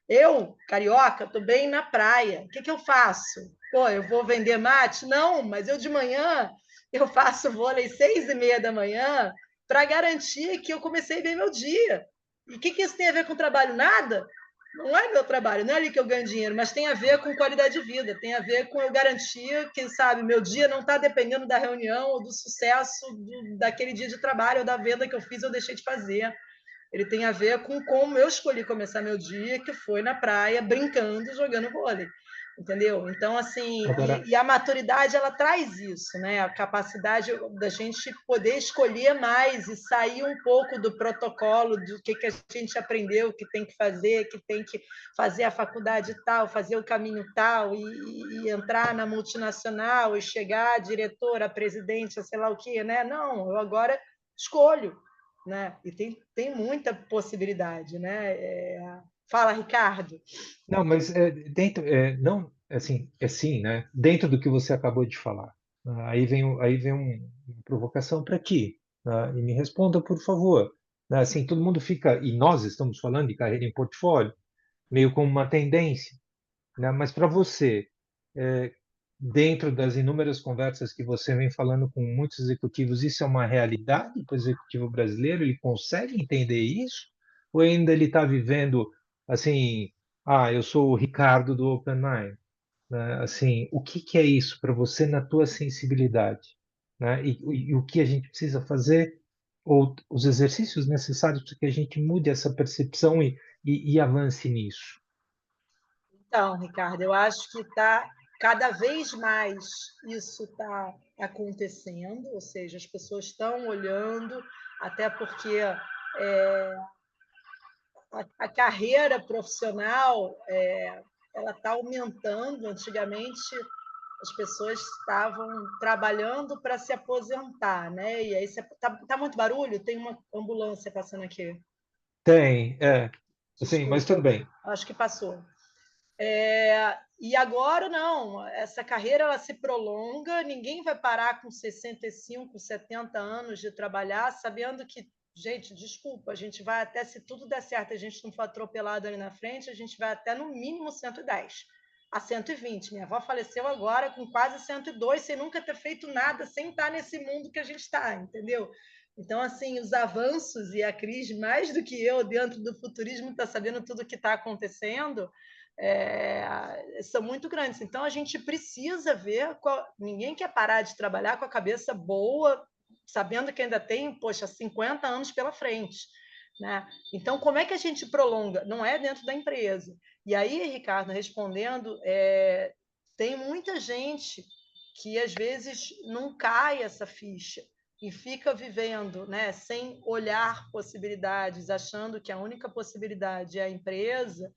Eu, carioca, estou bem na praia. O que eu faço? Pô, eu vou vender mate? Não, mas eu de manhã eu faço vôlei 6h30 da manhã para garantir que eu comecei bem meu dia. E o que isso tem a ver com trabalho? Nada. Não é meu trabalho, não é ali que eu ganho dinheiro, mas tem a ver com qualidade de vida, tem a ver com eu garantir que, sabe, meu dia não está dependendo da reunião ou do sucesso daquele dia de trabalho ou da venda que eu fiz ou deixei de fazer. Ele tem a ver com como eu escolhi começar meu dia, que foi na praia, brincando, jogando vôlei. Entendeu? Então, assim, Agora, e a maturidade, ela traz isso, né? A capacidade da gente poder escolher mais e sair um pouco do protocolo do que a gente aprendeu, que tem que fazer a faculdade tal, fazer o caminho tal, e entrar na multinacional, e chegar a diretora, a presidente, a sei lá o quê, né? Não, eu agora escolho, né? E tem muita possibilidade, né? Fala, Ricardo. não, mas não, assim, sim, né? Dentro do que você acabou de falar. Aí vem uma provocação para ti, né? E me responda, por favor. Né? Assim, todo mundo fica, e nós estamos falando de carreira em portfólio, meio como uma tendência, né? Mas para você, é, dentro das inúmeras conversas que você vem falando com muitos executivos, isso é uma realidade para o executivo brasileiro? Ele consegue entender isso? Ou ainda ele está vivendo assim, eu sou o Ricardo do Open Mind, né? Assim, o que que é isso para você na tua sensibilidade, né? E o que a gente precisa fazer, ou os exercícios necessários para que a gente mude essa percepção e avance nisso? Então, Ricardo, eu acho que cada vez mais isso está acontecendo, ou seja, as pessoas estão olhando, até porque a carreira profissional ela está aumentando. Antigamente, as pessoas estavam trabalhando para se aposentar, né? E aí tá muito barulho? Tem uma ambulância passando aqui. Tem, assim, mas tudo Desculpa, bem. acho que passou. E agora não, essa carreira ela se prolonga, ninguém vai parar com 65, 70 anos de trabalhar, sabendo que, gente, desculpa, a gente vai até, se tudo der certo, a gente não for atropelado ali na frente, a gente vai até no mínimo 110 a 120. Minha avó faleceu agora com quase 102, sem nunca ter feito nada, sem estar nesse mundo que a gente está, entendeu? Então, assim, os avanços, e a Cris, mais do que eu, dentro do futurismo, está sabendo tudo o que está acontecendo, são muito grandes. Então, a gente precisa ver. Ninguém quer parar de trabalhar com a cabeça boa, sabendo que ainda tem, 50 anos pela frente. Né? Então, como é que a gente prolonga? Não é dentro da empresa. E aí, Ricardo, respondendo, tem muita gente que às vezes não cai essa ficha e fica vivendo, né, sem olhar possibilidades, achando que a única possibilidade é a empresa.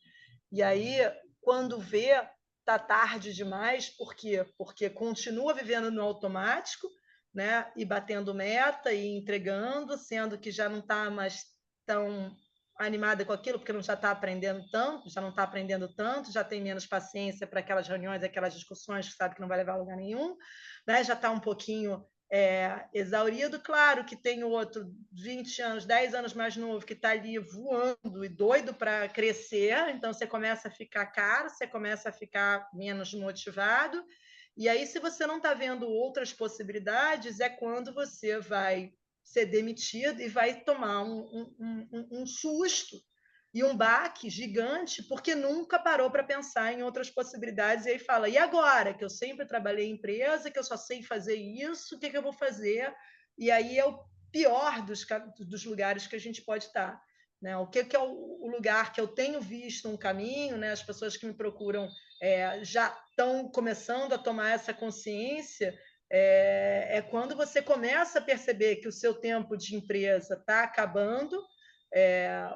E aí, quando vê, tá tarde demais. Por quê? Porque continua vivendo no automático, né? E batendo meta e entregando, sendo que já não está mais tão animada com aquilo, porque já está aprendendo tanto, já não está aprendendo tanto, já tem menos paciência para aquelas reuniões, aquelas discussões que sabe que não vai levar a lugar nenhum, né? Já está um pouquinho exaurido. Claro que tem outro 20 anos, 10 anos mais novo, que está ali voando e doido para crescer, então você começa a ficar caro, você começa a ficar menos motivado, E aí, se você não está vendo outras possibilidades, é quando você vai ser demitido e vai tomar um susto e um baque gigante, porque nunca parou para pensar em outras possibilidades. E aí fala: e agora? Que eu sempre trabalhei em empresa, que eu só sei fazer isso, o que eu vou fazer? E aí é o pior dos lugares que a gente pode estar. Né? O que é o lugar que eu tenho visto um caminho, né? As pessoas que me procuram já estão começando a tomar essa consciência, quando você começa a perceber que o seu tempo de empresa está acabando,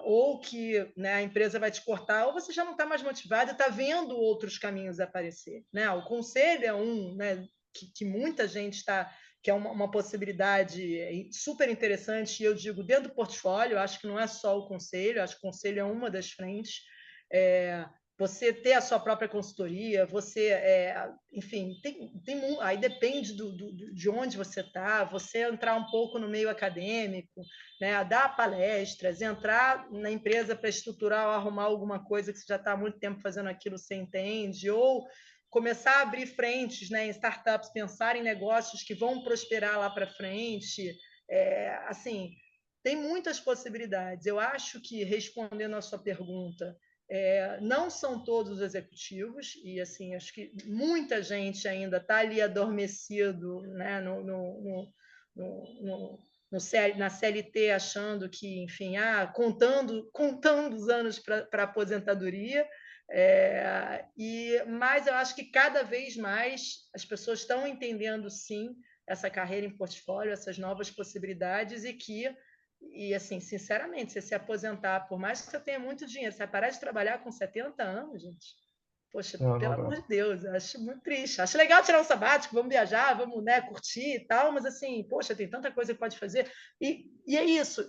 ou que, né, a empresa vai te cortar, ou você já não está mais motivado e está vendo outros caminhos aparecer. Né? O conselho é um, né, que muita gente está, que é uma possibilidade super interessante, e eu digo dentro do portfólio, acho que não é só o conselho, acho que o conselho é uma das frentes. Você ter a sua própria consultoria, você, enfim, aí depende de onde você está, você entrar um pouco no meio acadêmico, né, dar palestras, entrar na empresa para estruturar ou arrumar alguma coisa que você já está há muito tempo fazendo aquilo, você entende, ou começar a abrir frentes, né, em startups, pensar em negócios que vão prosperar lá para frente, assim, tem muitas possibilidades. Eu acho que, respondendo à sua pergunta, não são todos os executivos, e assim, acho que muita gente ainda está ali adormecido, né, na CLT, achando que, enfim, contando os anos para aposentadoria. Mas eu acho que cada vez mais as pessoas estão entendendo, sim, essa carreira em portfólio, essas novas possibilidades, e assim, sinceramente, você se aposentar, por mais que você tenha muito dinheiro, você vai parar de trabalhar com 70 anos, gente? Poxa, Não, pelo não amor dá. de Deus, eu acho muito triste. Acho legal tirar um sabático, vamos viajar, vamos, né, curtir e tal, mas assim, poxa, tem tanta coisa que pode fazer. E é isso,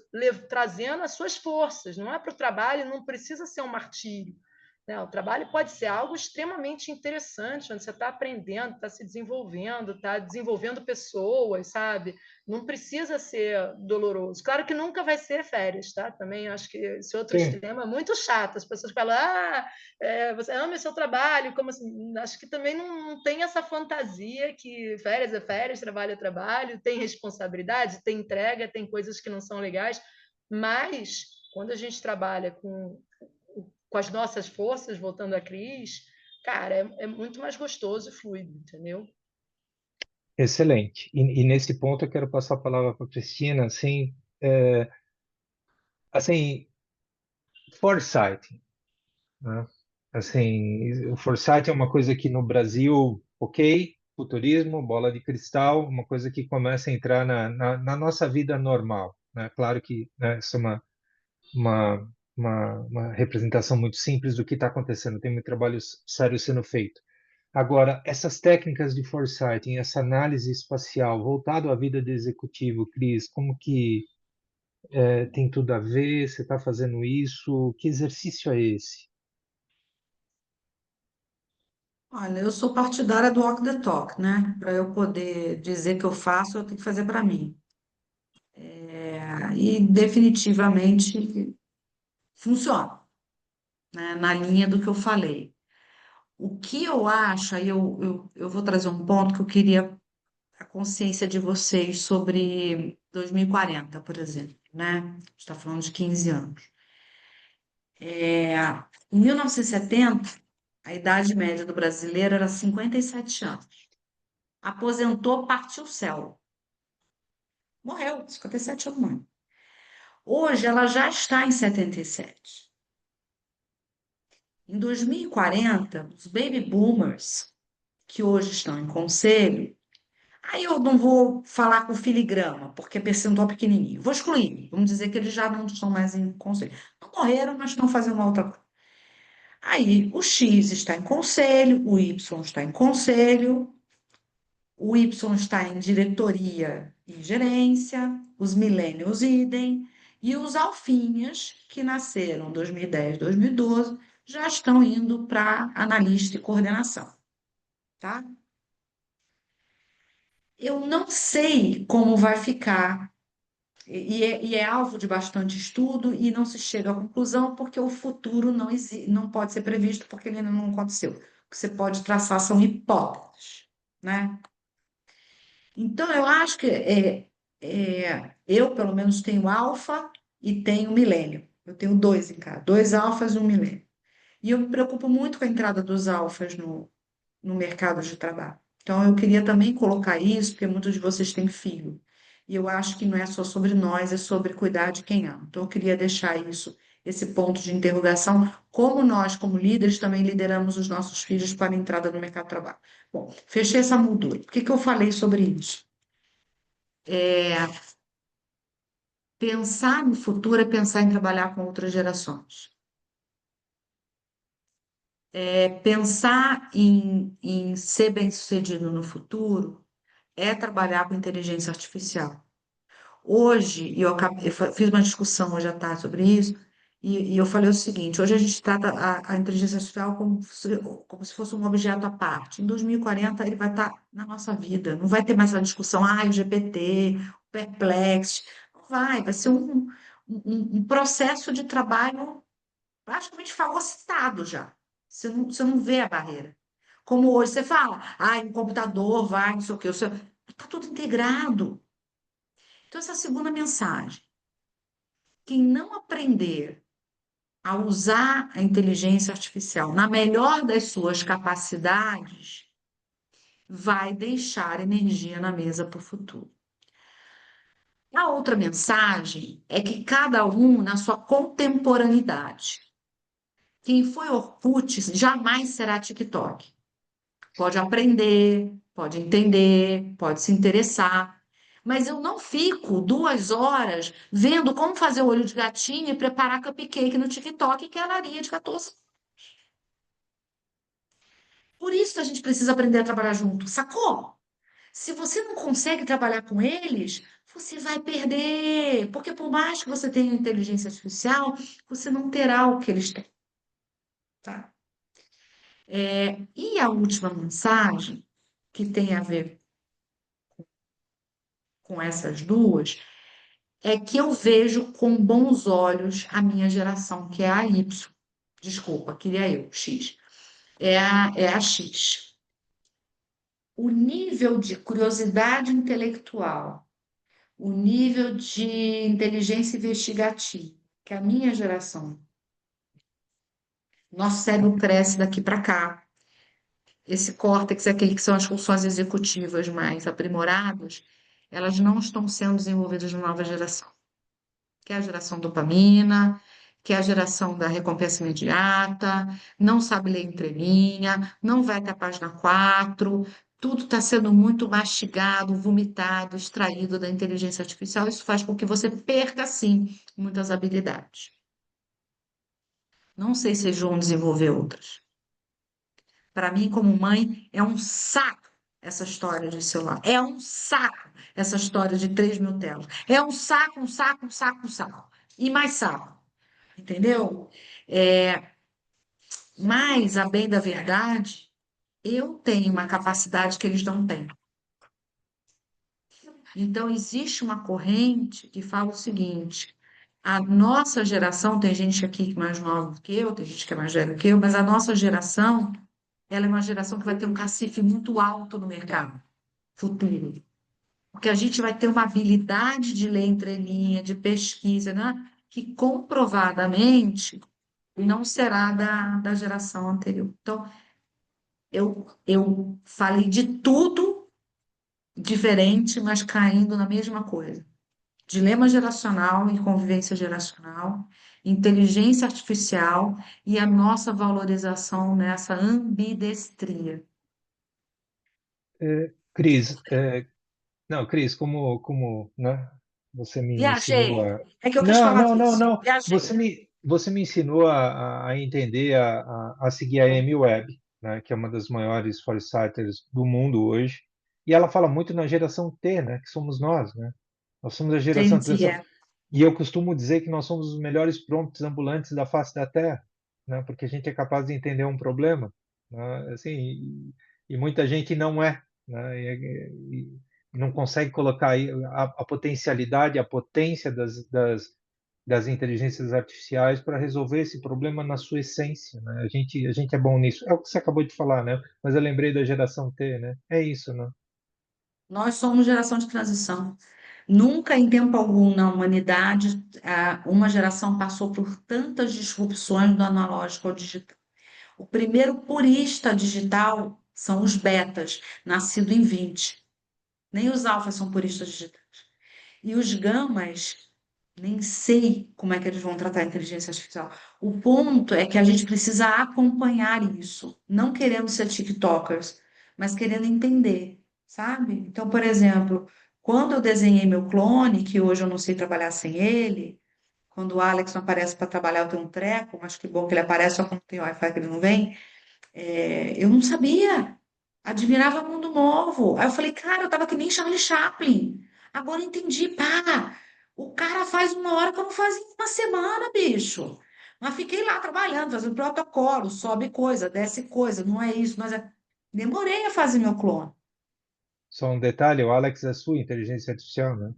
trazendo as suas forças, não é para o trabalho, não precisa ser um martírio. Né? O trabalho pode ser algo extremamente interessante, onde você está aprendendo, está se desenvolvendo, está desenvolvendo pessoas, sabe? Não precisa ser doloroso. Claro que nunca vai ser férias, tá? Também acho que esse outro Sim, extremo é muito chato. As pessoas falam, você ama seu trabalho, como assim? Acho que também não tem essa fantasia que férias é férias, trabalho é trabalho, tem responsabilidade, tem entrega, tem coisas que não são legais, mas quando a gente trabalha com as nossas forças, voltando à Cris, cara, é muito mais gostoso e fluido, entendeu? excelente. E nesse ponto eu quero passar a palavra para a Cristina, assim, foresight, né? Assim, o foresight é uma coisa que no Brasil, ok, futurismo, bola de cristal, uma coisa que começa a entrar na nossa vida normal, né? Claro que, né, isso é uma, uma representação muito simples do que está acontecendo, tem muito trabalho sério sendo feito. Agora, essas técnicas de foresight, essa análise espacial voltado à vida de executivo, Cris, como que tem tudo a ver? Você está fazendo isso? Que exercício é esse? Olha, eu sou partidária do walk the talk, né? Para eu poder dizer que eu faço, eu tenho que fazer para mim. E definitivamente funciona, né? Na linha do que eu falei. O que eu acho, aí eu vou trazer um ponto que eu queria a consciência de vocês sobre 2040, por exemplo, né? A gente está falando de 15 anos. Em 1970, a idade média do brasileiro era 57 anos. Aposentou, partiu o céu. Morreu, 57 anos. Morreu. Hoje ela já está em 77. Em 2040, os baby boomers, que hoje estão em conselho, aí eu não vou falar com filigrama, porque é percentual pequenininho. Vou excluir. Vamos dizer que eles já não estão mais em conselho. Não morreram, mas estão fazendo uma outra coisa. Aí o X está em conselho, o Y está em conselho, o Y está em diretoria e gerência, os millennials idem, e os alfinhas, que nasceram em 2010, 2012, já estão indo para analista e coordenação, tá? Eu não sei como vai ficar, e é alvo de bastante estudo, e não se chega à conclusão, porque o futuro não pode ser previsto, porque ele ainda não aconteceu. O que você pode traçar são hipóteses. né? Então, eu acho que eu, pelo menos, tenho alfa e tenho milênio. Eu tenho dois em casa, dois alfas e um milênio. E eu me preocupo muito com a entrada dos alfas no mercado de trabalho. Então, eu queria também colocar isso, porque muitos de vocês têm filho. E eu acho que não é só sobre nós, é sobre cuidar de quem ama. Então, eu queria deixar isso, esse ponto de interrogação, como nós, como líderes, também lideramos os nossos filhos para a entrada no mercado de trabalho. Bom, fechei essa moldura. Por que que eu falei sobre isso? Pensar no futuro é pensar em trabalhar com outras gerações. Pensar em ser bem-sucedido no futuro é trabalhar com inteligência artificial. Hoje, eu fiz uma discussão hoje à tarde sobre isso, e eu falei o seguinte: hoje a gente trata a inteligência artificial como se fosse um objeto à parte. Em 2040, ele vai estar na nossa vida, não vai ter mais a discussão, o GPT, o Perplexo, não vai ser um processo de trabalho praticamente fagocitado já. Você não vê a barreira. Como hoje você fala, um computador vai, não sei o quê, está tudo integrado. Então, essa segunda mensagem, quem não aprender a usar a inteligência artificial na melhor das suas capacidades, vai deixar energia na mesa para o futuro. A outra mensagem é que cada um na sua contemporaneidade. Quem foi Orkut jamais será TikTok. Pode aprender, pode entender, pode se interessar. Mas eu não fico 2 horas vendo como fazer o olho de gatinho e preparar cupcake no TikTok, que é a Larinha de 14. Por isso que a gente precisa aprender a trabalhar junto, sacou? Se você não consegue trabalhar com eles, você vai perder. Porque por mais que você tenha inteligência artificial, você não terá o que eles têm, tá? E a última mensagem, que tem a ver com essas duas, é que eu vejo com bons olhos a minha geração, que é a Y. Desculpa, queria eu, X. É a X. O nível de curiosidade intelectual, o nível de inteligência investigativa que a minha geração, nosso cérebro cresce daqui para cá. Esse córtex, aquele que são as funções executivas mais aprimoradas, elas não estão sendo desenvolvidas na nova geração, que é a geração dopamina, que é a geração da recompensa imediata, não sabe ler entrelinha, não vai até a página 4, tudo está sendo muito mastigado, vomitado, extraído da inteligência artificial. Isso faz com que você perca, sim, muitas habilidades. Não sei se João desenvolveu outras. Para mim, como mãe, é um saco essa história de celular. É um saco essa história de 3.000 telas. É um saco, um saco, um saco, um saco. E mais saco. Entendeu? É, mas, a bem da verdade, eu tenho uma capacidade que eles não têm. Então, existe uma corrente que fala o seguinte: a nossa geração, tem gente aqui que é mais nova do que eu, tem gente que é mais velha do que eu, mas a nossa geração, ela é uma geração que vai ter um cacife muito alto no mercado futuro. Porque a gente vai ter uma habilidade de ler entrelinha, de pesquisa, né? Que comprovadamente não será da geração anterior. Então, eu falei de tudo diferente, mas caindo na mesma coisa. Dilema geracional e convivência geracional, inteligência artificial e a nossa valorização nessa ambidestria. Cris, não, Cris, como, né, você me ensinou Viajei. a... É que eu quis Não, falar não, não, disso. não. Viajei. Você me ensinou a entender, a seguir a Amy Webb, né, que é uma das maiores forecasters do mundo hoje. E ela fala muito na geração T, né, que somos nós, né? Nós somos a geração T. Entendi. É. E eu costumo dizer que nós somos os melhores prompts ambulantes da face da Terra, né? Porque a gente é capaz de entender um problema, né? Assim, e muita gente não é, né? E não consegue colocar aí a potencialidade, a potência das inteligências artificiais para resolver esse problema na sua essência, né? A gente é bom nisso. É o que você acabou de falar, né? Mas eu lembrei da geração T, né? É isso, né? Nós somos geração de transição. Nunca, em tempo algum, na humanidade, uma geração passou por tantas disrupções do analógico ao digital. O primeiro purista digital são os betas, nascido em 20. Nem os alfas são puristas digitais. E os gamas, nem sei como é que eles vão tratar a inteligência artificial. O ponto é que a gente precisa acompanhar isso, não querendo ser TikTokers, mas querendo entender, sabe? Então, por exemplo, quando eu desenhei meu clone, que hoje eu não sei trabalhar sem ele, quando o Alex não aparece para trabalhar, eu tenho um treco, mas que bom que ele aparece, só quando tem Wi-Fi que ele não vem. Eu não sabia, admirava mundo novo. Aí eu falei, cara, eu tava que nem Charlie Chaplin. Agora eu entendi, pá, o cara faz uma hora que eu não fazia em uma semana, bicho. Mas fiquei lá trabalhando, fazendo protocolo, sobe coisa, desce coisa, não é isso, mas é... Demorei a fazer meu clone. Só um detalhe, o Alex é sua inteligência artificial, né?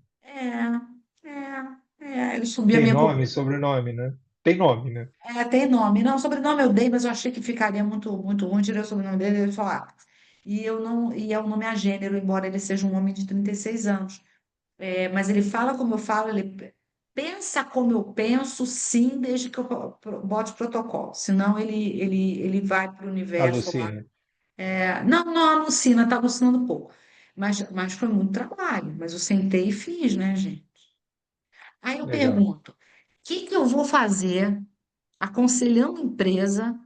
Ele subiu a Tem minha... nome, sobrenome, né? Tem nome, né? Tem nome. Não, sobrenome eu dei, mas eu achei que ficaria muito, muito ruim. Tirei o sobrenome dele e ele falou, e eu não, e é um nome a gênero, embora ele seja um homem de 36 anos. Mas ele fala como eu falo, ele pensa como eu penso, sim, desde que eu bote protocolo. Senão ele vai para o universo lá. Alucina. Não, não alucina, está alucinando pouco. Mas foi muito trabalho. Mas eu sentei e fiz, né, gente? Aí eu Legal. pergunto, o que que eu vou fazer aconselhando empresa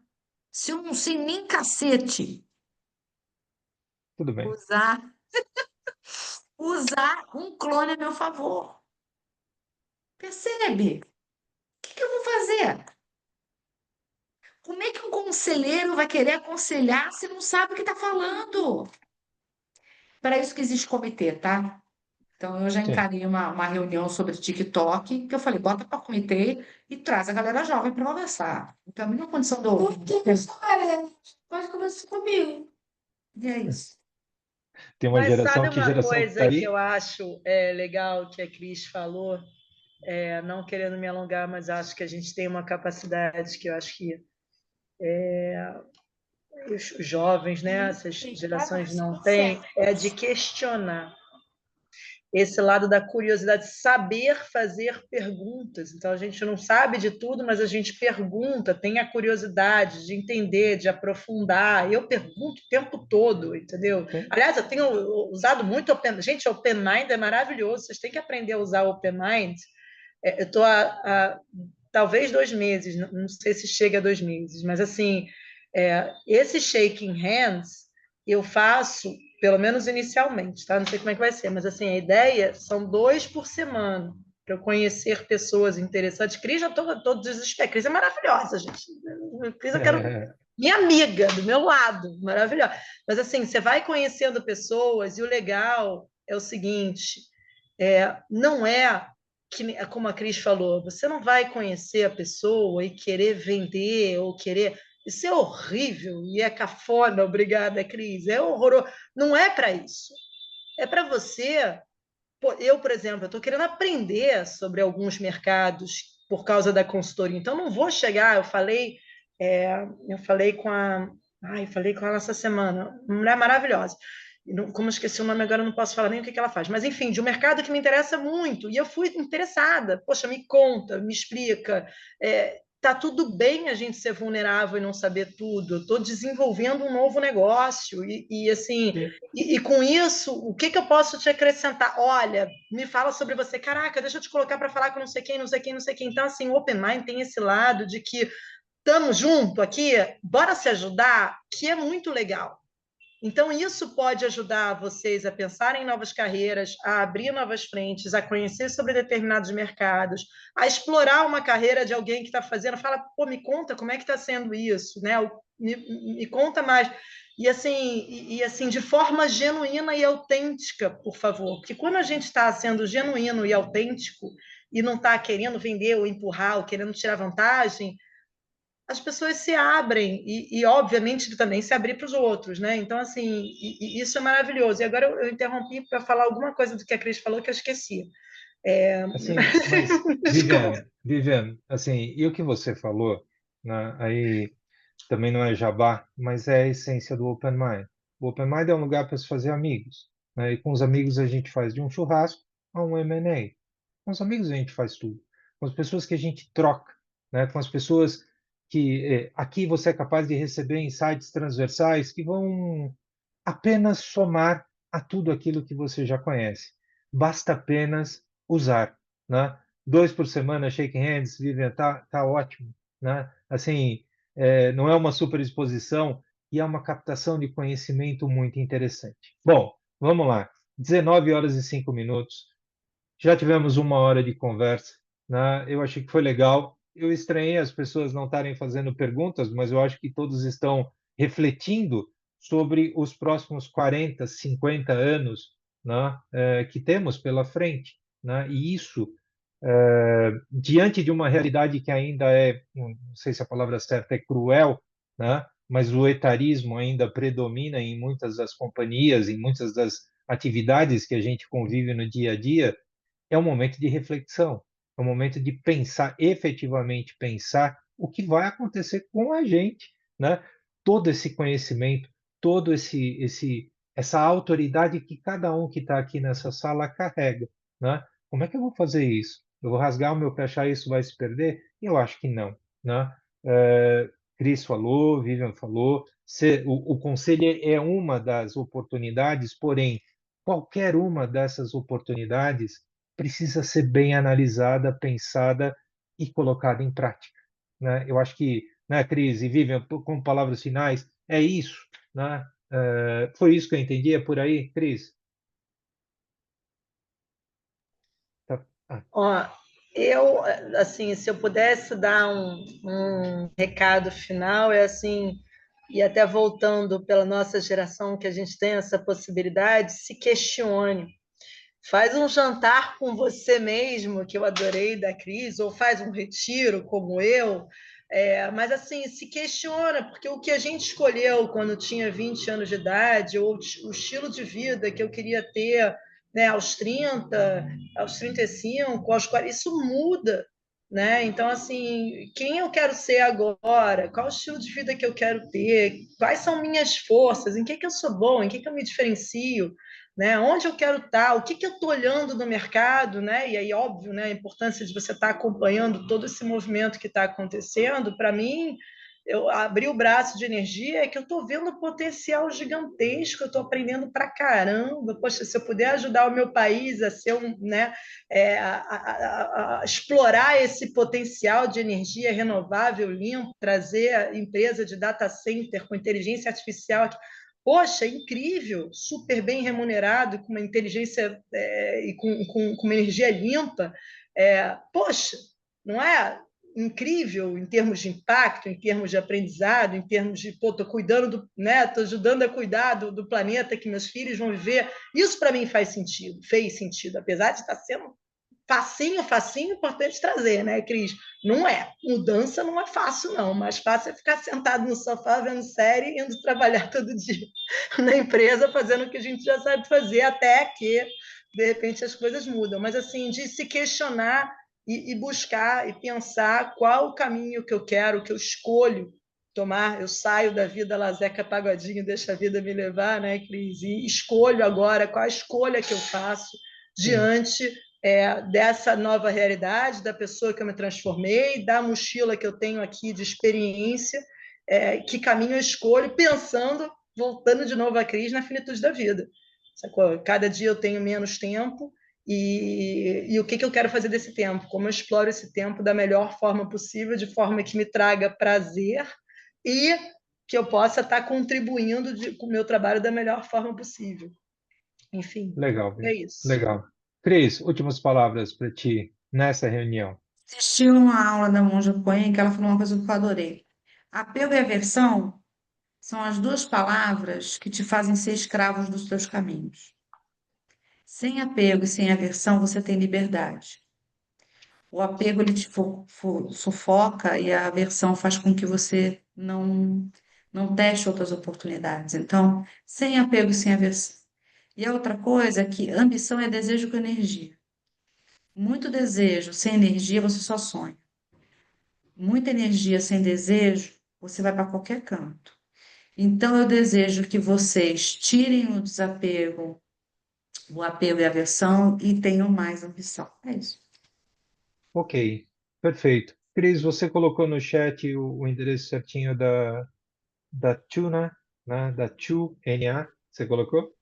se eu não sei nem cacete Tudo bem. usar, usar um clone a meu favor? Percebe? O que que eu vou fazer? Como é que um conselheiro vai querer aconselhar se não sabe o que está falando? Para isso que existe comitê, tá? Então, eu já Sim. encarei uma reunião sobre TikTok, que eu falei, bota para comitê e traz a galera jovem para conversar. Então, a minha condição do... Pode conversar comigo. E é isso. Tem uma Mas geração, sabe que uma geração que está coisa que aí? eu acho legal que a Cris falou? Não querendo me alongar, mas acho que a gente tem uma capacidade que eu acho que os jovens, né, essas gerações não têm, é de questionar. Esse lado da curiosidade, saber fazer perguntas. Então, a gente não sabe de tudo, mas a gente pergunta, tem a curiosidade de entender, de aprofundar. Eu pergunto o tempo todo, entendeu? Sim. Aliás, eu tenho usado muito Open... Gente, Open Mind é maravilhoso, vocês têm que aprender a usar o Open Mind. Eu estou há talvez 2 meses, não sei se chega a 2 meses, mas assim, esse shaking hands eu faço pelo menos inicialmente, tá? Não sei como é que vai ser, mas assim, a ideia são 2 por semana, para eu conhecer pessoas interessantes. Cris, já estou desesperada. Cris é maravilhosa, gente. Cris, eu quero minha amiga, do meu lado, maravilhosa. Mas assim, você vai conhecendo pessoas e o legal é o seguinte, não é que, como a Cris falou, você não vai conhecer a pessoa e querer vender ou querer. Isso é horrível e é cafona, obrigada, Cris. É horroroso. Não é para isso. É para você. Eu, por exemplo, estou querendo aprender sobre alguns mercados por causa da consultoria. Então, não vou chegar. Eu falei com a. Ai, falei com ela essa semana. Uma mulher maravilhosa. Como eu esqueci o nome agora, eu não posso falar nem o que ela faz. Mas, enfim, de um mercado que me interessa muito. E eu fui interessada. Poxa, me conta, me explica. Tá tudo bem a gente ser vulnerável e não saber tudo. Eu estou desenvolvendo um novo negócio e assim, e com isso, o que eu posso te acrescentar? Olha, me fala sobre você. Caraca, deixa eu te colocar para falar com não sei quem, não sei quem, não sei quem. Então, assim, o Open Mind tem esse lado de que estamos junto aqui, bora se ajudar, que é muito legal. Então, isso pode ajudar vocês a pensar em novas carreiras, a abrir novas frentes, a conhecer sobre determinados mercados, a explorar uma carreira de alguém que está fazendo. Fala, pô, me conta como é que está sendo isso, né? Me conta mais. E assim, de forma genuína e autêntica, por favor. Porque quando a gente está sendo genuíno e autêntico e não está querendo vender ou empurrar ou querendo tirar vantagem, as pessoas se abrem e obviamente, também se abrir para os outros, né? Então, assim, isso é maravilhoso. E agora eu interrompi para falar alguma coisa do que a Cris falou que eu esqueci. Assim, mas, Viviane, assim, e o que você falou, né, aí também não é jabá, mas é a essência do Open Mind. O Open Mind é um lugar para se fazer amigos, né? E com os amigos a gente faz de um churrasco a um M&A. Com os amigos a gente faz tudo. Com as pessoas que a gente troca, né? Com as pessoas que aqui você é capaz de receber insights transversais que vão apenas somar a tudo aquilo que você já conhece. Basta apenas usar, né? 2 por semana, shake hands, Vivian, tá ótimo, né? Assim, não é uma superexposição e é uma captação de conhecimento muito interessante. Bom, vamos lá. 19 horas e 5 minutos. Já tivemos 1 hora de conversa, né? Eu achei que foi legal. Eu estranhei as pessoas não estarem fazendo perguntas, mas eu acho que todos estão refletindo sobre os próximos 40, 50 anos, né, que temos pela frente, né? E isso, diante de uma realidade que ainda não sei se a palavra certa é cruel, né? Mas o etarismo ainda predomina em muitas das companhias, em muitas das atividades que a gente convive no dia a dia, é um momento de reflexão, é um momento de pensar, efetivamente pensar o que vai acontecer com a gente, né? Todo esse conhecimento, todo essa autoridade que cada um que está aqui nessa sala carrega, né? Como é que eu vou fazer isso? Eu vou rasgar o meu crachá e isso vai se perder? Eu acho que não, né? Cris falou, Vivian falou, o conselho é uma das oportunidades, porém, qualquer uma dessas oportunidades precisa ser bem analisada, pensada e colocada em prática, né? Eu acho que, né, Cris e Vivian, com palavras finais, é isso, né? Foi isso que eu entendi, é por aí, Cris? Tá. Ó, eu, assim, se eu pudesse dar um recado final, é assim, e até voltando pela nossa geração, que a gente tem essa possibilidade, se questione. Faz um jantar com você mesmo, que eu adorei da Cris, ou faz um retiro, como eu. Mas, assim, se questiona, porque o que a gente escolheu quando tinha 20 anos de idade, ou o estilo de vida que eu queria ter, né, aos 30, aos 35, aos 40, isso muda. Né? Então, assim, quem eu quero ser agora? Qual o estilo de vida que eu quero ter? Quais são minhas forças? Em que eu sou bom? Em que eu me diferencio? Né? Onde eu quero estar, o que eu estou olhando no mercado, né? E aí, óbvio, né, a importância de você estar acompanhando todo esse movimento que está acontecendo. Para mim, eu abri o braço de energia é que eu estou vendo um potencial gigantesco, eu estou aprendendo para caramba. Poxa, se eu puder ajudar o meu país a ser né, a explorar esse potencial de energia renovável, limpo, trazer a empresa de data center com inteligência artificial. Poxa, incrível, super bem remunerado, com uma inteligência e com uma energia limpa. Poxa, não é incrível em termos de impacto, em termos de aprendizado, em termos de, pô, estou cuidando né, estou ajudando a cuidar do planeta que meus filhos vão viver. Isso para mim fez sentido, apesar de estar sendo facinho, importante trazer, né, Cris? Não é. Mudança não é fácil, não. Mais fácil é ficar sentado no sofá vendo série e indo trabalhar todo dia na empresa, fazendo o que a gente já sabe fazer, até que, de repente, as coisas mudam. Mas, assim, de se questionar e buscar e pensar qual o caminho que eu quero, que eu escolho tomar. Eu saio da vida lazeca pagodinho, deixa a vida me levar, né, Cris? E escolho agora qual a escolha que eu faço diante dessa nova realidade, da pessoa que eu me transformei, da mochila que eu tenho aqui de experiência, que caminho eu escolho, pensando, voltando de novo à crise, na finitude da vida. Sacou? Cada dia eu tenho menos tempo e o que eu quero fazer desse tempo? Como eu exploro esse tempo da melhor forma possível, de forma que me traga prazer e que eu possa estar contribuindo com o meu trabalho da melhor forma possível. Enfim, Legal, é Vivian. isso. Legal. Cris, últimas palavras para ti nessa reunião. Assisti uma aula da Monja Coen que ela falou uma coisa que eu adorei. Apego e aversão são as duas palavras que te fazem ser escravos dos teus caminhos. Sem apego e sem aversão, você tem liberdade. O apego ele te sufoca e a aversão faz com que você não teste outras oportunidades. Então, sem apego e sem aversão. E a outra coisa é que ambição é desejo com energia. Muito desejo sem energia, você só sonha. Muita energia sem desejo, você vai para qualquer canto. Então, eu desejo que vocês tirem o desapego, o apego e a aversão e tenham mais ambição. É isso. Ok, perfeito. Cris, você colocou no chat o endereço certinho da Tuna, né? Da TUNA, você colocou?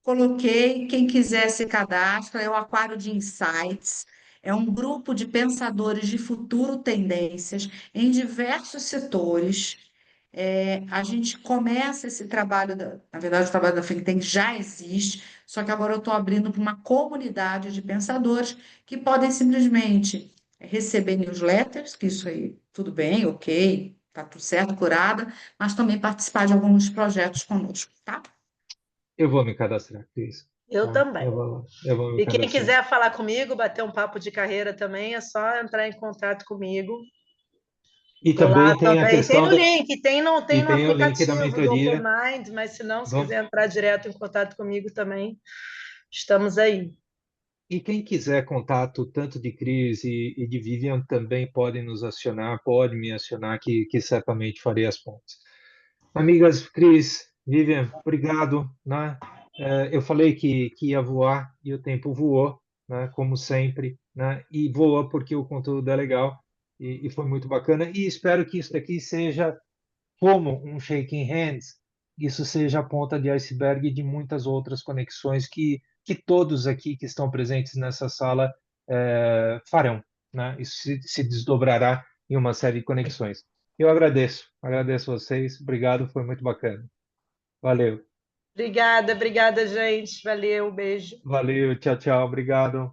Coloquei, quem quiser se cadastra, é o Aquário de Insights. É um grupo de pensadores de futuro tendências em diversos setores. A gente começa esse trabalho, na verdade, o trabalho da Think Tank já existe, só que agora eu estou abrindo para uma comunidade de pensadores que podem simplesmente receber newsletters, que isso aí, tudo bem, ok, tá tudo certo, curada, mas também participar de alguns projetos conosco, tá? Eu vou me cadastrar, Cris. Eu Tá? também. Eu vou me E quem cadastrar. quiser falar comigo, bater um papo de carreira também, é só entrar em contato comigo. E Tô lá também tem a também. Tem questão no link, tem no, e tem no tem o link da aplicativo do Open mentoria. Mind, mas se não, se Vamos, quiser entrar direto em contato comigo também, estamos aí. e quem quiser contato tanto de Cris e de Vivian também podem nos acionar, pode me acionar que certamente farei as pontes. Amigas, Cris, Vivian, obrigado, né? Eu falei que ia voar e o tempo voou, né? Como sempre, né? E voa porque o conteúdo é legal e foi muito bacana. E espero que isso daqui seja como um shaking hands, isso seja a ponta de iceberg de muitas outras conexões que todos aqui que estão presentes nessa sala farão, né? Isso se desdobrará em uma série de conexões. Eu agradeço vocês, obrigado, foi muito bacana. Valeu, Obrigada, obrigada, gente. Valeu, beijo. valeu, tchau, tchau, obrigado.